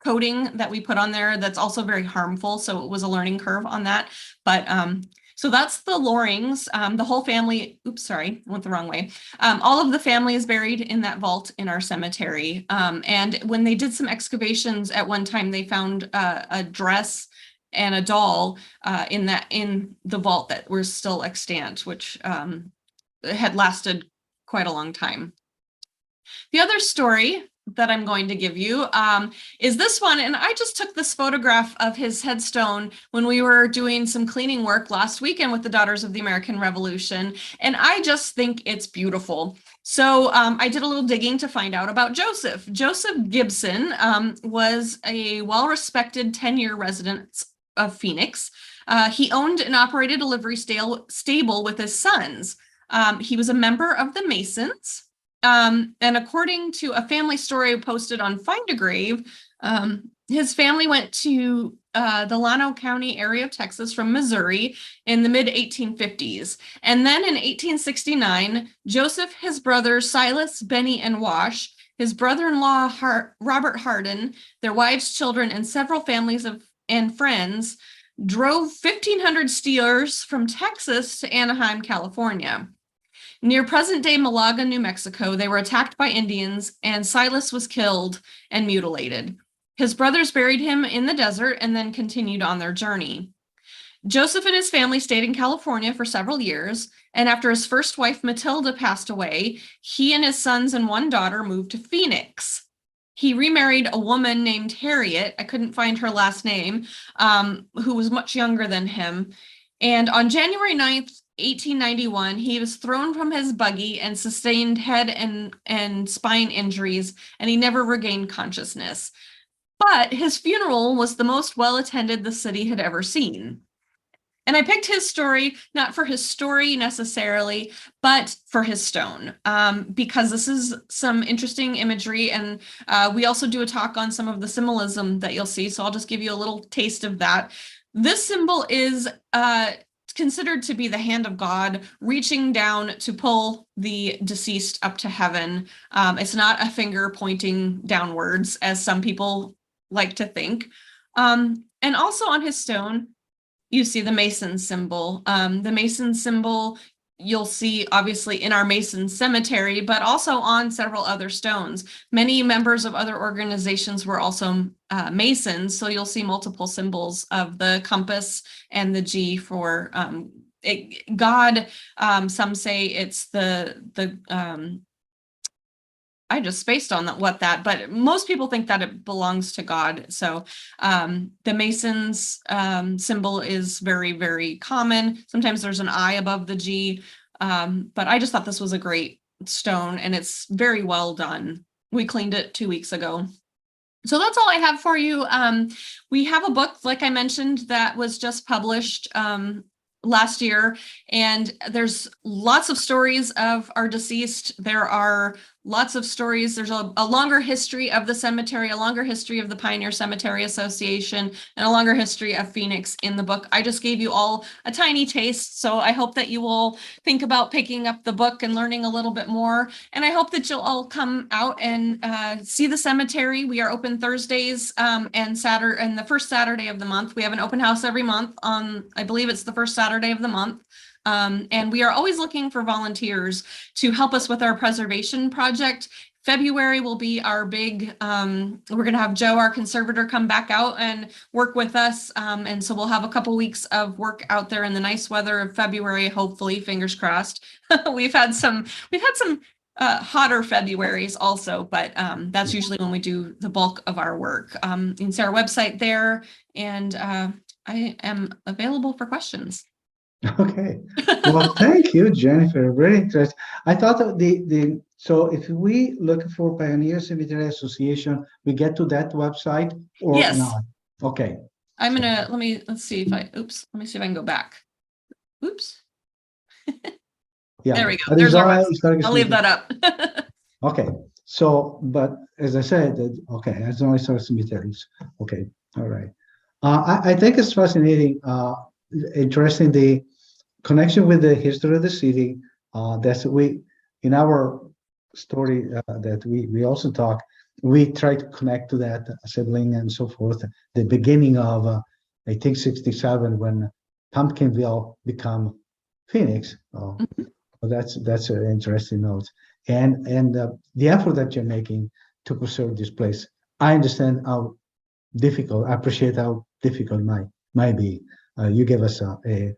Speaker 2: coating that we put on there that's also very harmful. So it was a learning curve on that. But So that's the Lorings, the whole family. Oops, sorry, I went the wrong way. All of the family is buried in that vault in our cemetery. And when they did some excavations at one time, they found a dress and a doll in the vault that were still extant, which had lasted quite a long time. The other story that I'm going to give you is this one. And I just took this photograph of his headstone when we were doing some cleaning work last weekend with the Daughters of the American Revolution. And I just think it's beautiful. So I did a little digging to find out about Joseph. Joseph Gibson was a well-respected 10-year resident of Phoenix. He owned and operated a livery stable with his sons. He was a member of the Masons. And according to a family story posted on Find a Grave, his family went to the Llano County area of Texas from Missouri in the mid-1850s. And then in 1869, Joseph, his brothers Silas, Benny, and Wash, his brother-in-law Robert Hardin, their wives, children, and several families and friends drove 1,500 steers from Texas to Anaheim, California. Near present-day Malaga, New Mexico, they were attacked by Indians, and Silas was killed and mutilated. His brothers buried him in the desert and then continued on their journey. Joseph and his family stayed in California for several years, and after his first wife, Matilda, passed away, he and his sons and one daughter moved to Phoenix. He remarried a woman named Harriet, I couldn't find her last name, who was much younger than him. And on January 9th, 1891, he was thrown from his buggy and sustained head and spine injuries, and he never regained consciousness. But his funeral was the most well-attended the city had ever seen. And I picked his story, not for his story necessarily, but for his stone, because this is some interesting imagery. And we also do a talk on some of the symbolism that you'll see. So I'll just give you a little taste of that. This symbol is considered to be the hand of God reaching down to pull the deceased up to heaven. It's not a finger pointing downwards, as some people like to think. And also on his stone, you see the Mason symbol. The Mason symbol you'll see obviously in our Mason cemetery, but also on several other stones. Many members of other organizations were also Masons, so you'll see multiple symbols of the compass and the G for God. Some say it's the I just spaced on but most people think that it belongs to God. So the Masons symbol is very, very common. Sometimes there's an I above the G, but I just thought this was a great stone and it's very well done. We cleaned it 2 weeks ago. So that's all I have for you. We have a book, like I mentioned, that was just published last year, and there's lots of stories of our deceased. There are lots of stories. There's a longer history of the cemetery, a longer history of the Pioneer Cemetery Association, and a longer history of Phoenix in the book. I just gave you all a tiny taste, so I hope that you will think about picking up the book and learning a little bit more. And I hope that you'll all come out and see the cemetery. We are open Thursdays and Saturday, and the first Saturday of the month. We have an open house every month on, I believe it's the first Saturday of the month. And we are always looking for volunteers to help us with our preservation project. February will be our big, we're going to have Joe, our conservator, come back out and work with us. And so we'll have a couple weeks of work out there in the nice weather of February, hopefully, fingers crossed. We've had some hotter Februaries also, but that's usually when we do the bulk of our work. You can see our website there, and I am available for questions.
Speaker 1: Okay, well, thank you, Jennifer. Very interesting. I thought that so if we look for Pioneer Cemetery Association, we get to that website or
Speaker 2: Yes.
Speaker 1: not? Okay.
Speaker 2: I'm gonna, let's see if let me see if I can go back. Oops.
Speaker 1: Yeah.
Speaker 2: There we go. There's our website.
Speaker 1: Historic
Speaker 2: I'll leave that up.
Speaker 1: Okay, so, but as I said, okay, as only historic cemeteries. Okay, all right. I think it's fascinating, interesting, the connection with the history of the city. That's in our story that we also talk, we try to connect to that sibling and so forth. The beginning of, I think 67, when Pumpkinville become Phoenix. Oh, well, that's an interesting note. And the effort that you're making to preserve this place, I understand how difficult. I appreciate how difficult it might be. You gave us a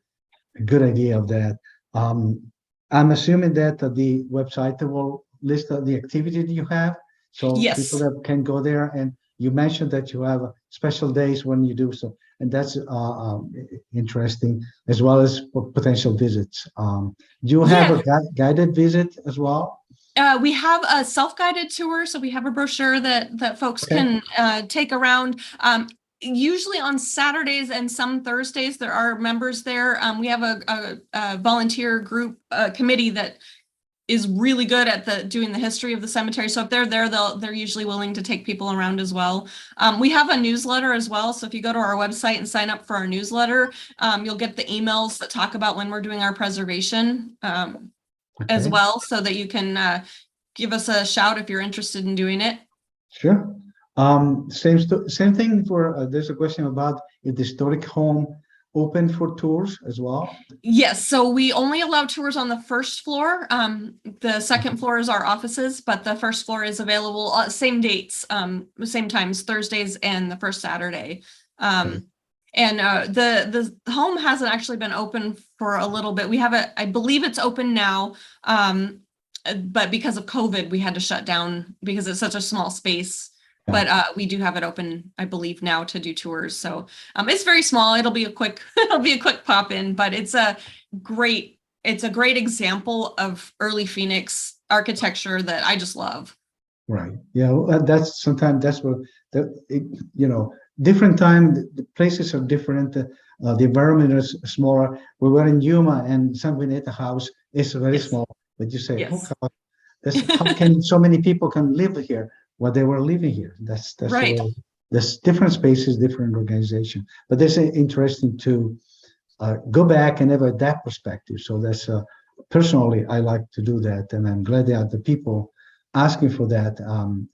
Speaker 1: good idea of that. I'm assuming that the website will list the activity that you have, so
Speaker 2: Yes.
Speaker 1: people that can go there. And you mentioned that you have special days when you do so, and that's interesting, as well as for potential visits. Do you have a guided visit as well?
Speaker 2: We have a self-guided tour, so we have a brochure that folks can take around. Usually on Saturdays and some Thursdays, there are members there. We have a volunteer group committee that is really good at doing the history of the cemetery. So if they're there, they're usually willing to take people around as well. We have a newsletter as well. So if you go to our website and sign up for our newsletter, you'll get the emails that talk about when we're doing our preservation as well, so that you can give us a shout if you're interested in doing it.
Speaker 1: Sure. Same thing for, there's a question about if the historic home open for tours as well?
Speaker 2: Yes, so we only allow tours on the first floor. The second floor is our offices, but the first floor is available, same dates, same times, Thursdays and the first Saturday. And the home hasn't actually been open for a little bit. We have I believe it's open now, but because of COVID, we had to shut down because it's such a small space. But we do have it open, I believe, now to do tours. So it's very small. It'll be a quick pop in, but it's a great example of early Phoenix architecture that I just love.
Speaker 1: Right. Yeah. Well, that's what different time. The places are different. The environment is smaller. We were in Yuma, and Sanguineta House is very small. But you say, oh God, how can so many people can live here? Well, they were living here. That's
Speaker 2: right.
Speaker 1: There's different spaces, different organization. But that's interesting to go back and have that perspective. So that's personally, I like to do that, and I'm glad that the people asking for that.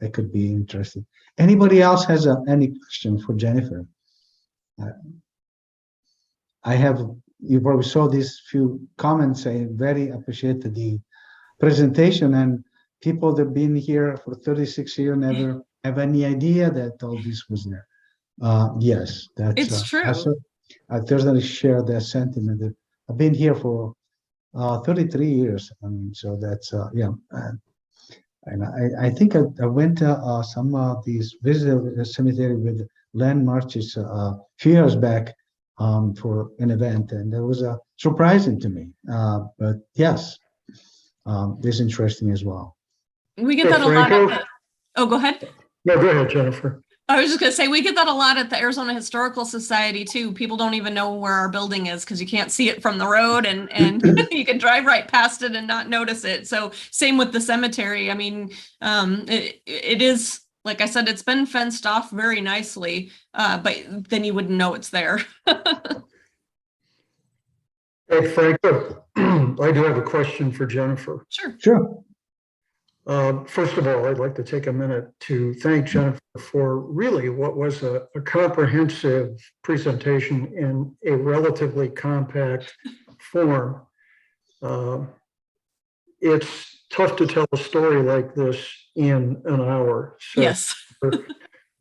Speaker 1: It could be interesting. Anybody else has any question for Jennifer? You probably saw these few comments. I very appreciated the presentation, and people that have been here for 36 years never have any idea that all this was there. Yes, that's
Speaker 2: true.
Speaker 1: I certainly share that sentiment. That I've been here for 33 years. I mean, so that's and I think I went to some of these visited the cemetery with land marches a few years back for an event, and that was surprising to me. But yes, it's interesting as well.
Speaker 2: We get that a lot at oh, go ahead.
Speaker 3: No, go ahead, Jennifer.
Speaker 2: I was just going to say, we get that a lot at the Arizona Historical Society too. People don't even know where our building is because you can't see it from the road, and you can drive right past it and not notice it. So same with the cemetery. I mean, it is, like I said, it's been fenced off very nicely, but then you wouldn't know it's there.
Speaker 3: Hey, Franco, I do have a question for Jennifer.
Speaker 1: Sure.
Speaker 3: First of all, I'd like to take a minute to thank Jennifer for really what was a comprehensive presentation in a relatively compact form. It's tough to tell a story like this in an hour. So
Speaker 2: yes.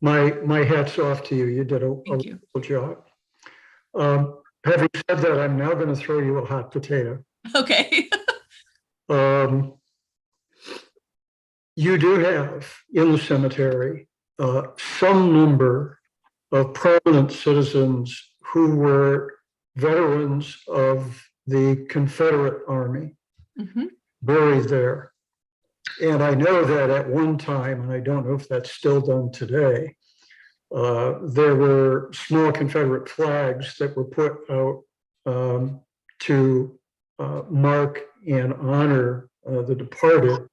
Speaker 3: my hat's off to you. You did a wonderful job. Having said that, I'm now going to throw you a hot potato.
Speaker 2: Okay.
Speaker 3: You do have in the cemetery some number of prominent citizens who were veterans of the Confederate Army buried there. And I know that at one time, and I don't know if that's still done today, there were small Confederate flags that were put out to mark and honor the departed.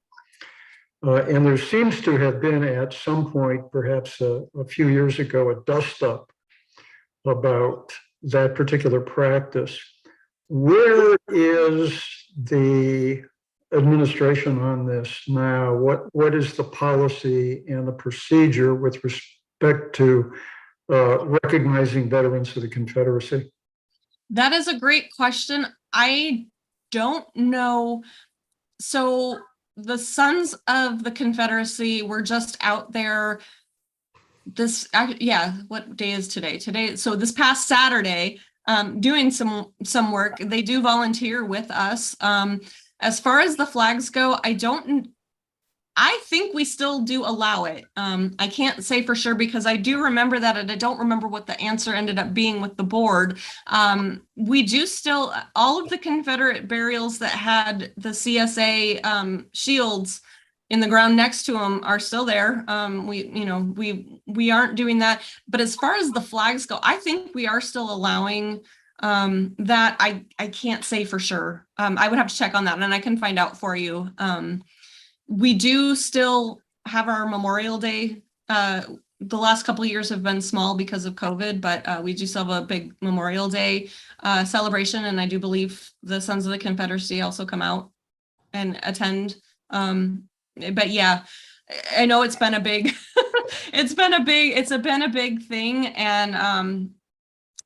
Speaker 3: And there seems to have been at some point, perhaps a few years ago, a dust-up about that particular practice. Where is the administration on this now? What is the policy and the procedure with respect to recognizing veterans of the Confederacy?
Speaker 2: That is a great question. I don't know. So the Sons of the Confederacy were just out there what day is today? So this past Saturday, doing some work. They do volunteer with us. As far as the flags go, I think we still do allow it. I can't say for sure because I do remember that, and I don't remember what the answer ended up being with the board. We do still, all of the Confederate burials that had the CSA shields in the ground next to them are still there. We aren't doing that. But as far as the flags go, I think we are still allowing that. I can't say for sure. I would have to check on that, and I can find out for you. We do still have our Memorial Day. The last couple of years have been small because of COVID, but we do still have a big Memorial Day celebration. And I do believe the Sons of the Confederacy also come out and attend. But yeah, I know it's been a big, it's been a big thing. And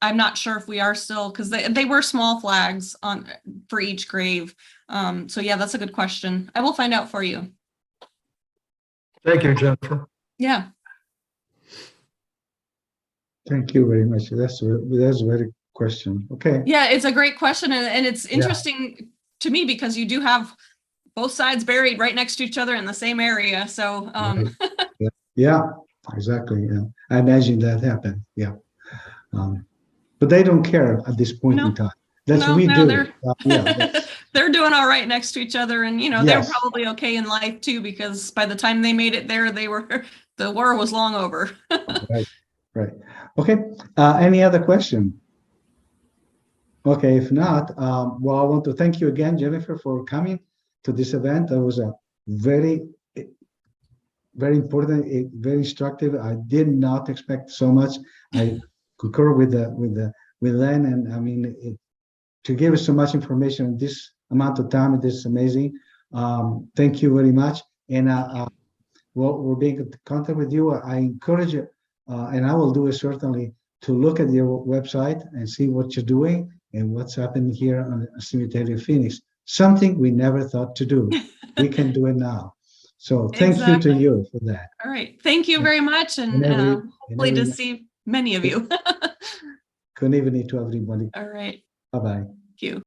Speaker 2: I'm not sure if we are still, because they were small flags for each grave. So yeah, that's a good question. I will find out for you.
Speaker 3: Thank you, Jennifer.
Speaker 2: Yeah.
Speaker 1: Thank you very much. That's a very question. Okay.
Speaker 2: Yeah, it's a great question. And it's interesting to me because you do have both sides buried right next to each other in the same area. So,
Speaker 1: Right. Yeah, exactly. Yeah. I imagine that happened. Yeah. But they don't care at this point in time. That's we do.
Speaker 2: They're doing all right next to each other, and they were
Speaker 1: Yes.
Speaker 2: probably okay in life too, because by the time they made it there, the war was long over.
Speaker 1: Right. Okay. Any other question? Okay. If not, well, I want to thank you again, Jennifer, for coming to this event. That was a very important, very instructive. I did not expect so much. I concur with Len, and I mean, to give us so much information in this amount of time, this is amazing. Thank you very much. And we'll be in contact with you. I encourage you, and I will do it certainly, to look at your website and see what you're doing and what's happening here on the Cemetery of Phoenix. Something we never thought to do. We can do it now. So thank you to you for that.
Speaker 2: All right. Thank you very much. And hopefully to see many of you.
Speaker 1: Good evening to everybody.
Speaker 2: All right.
Speaker 1: Bye-bye.
Speaker 2: Thank you.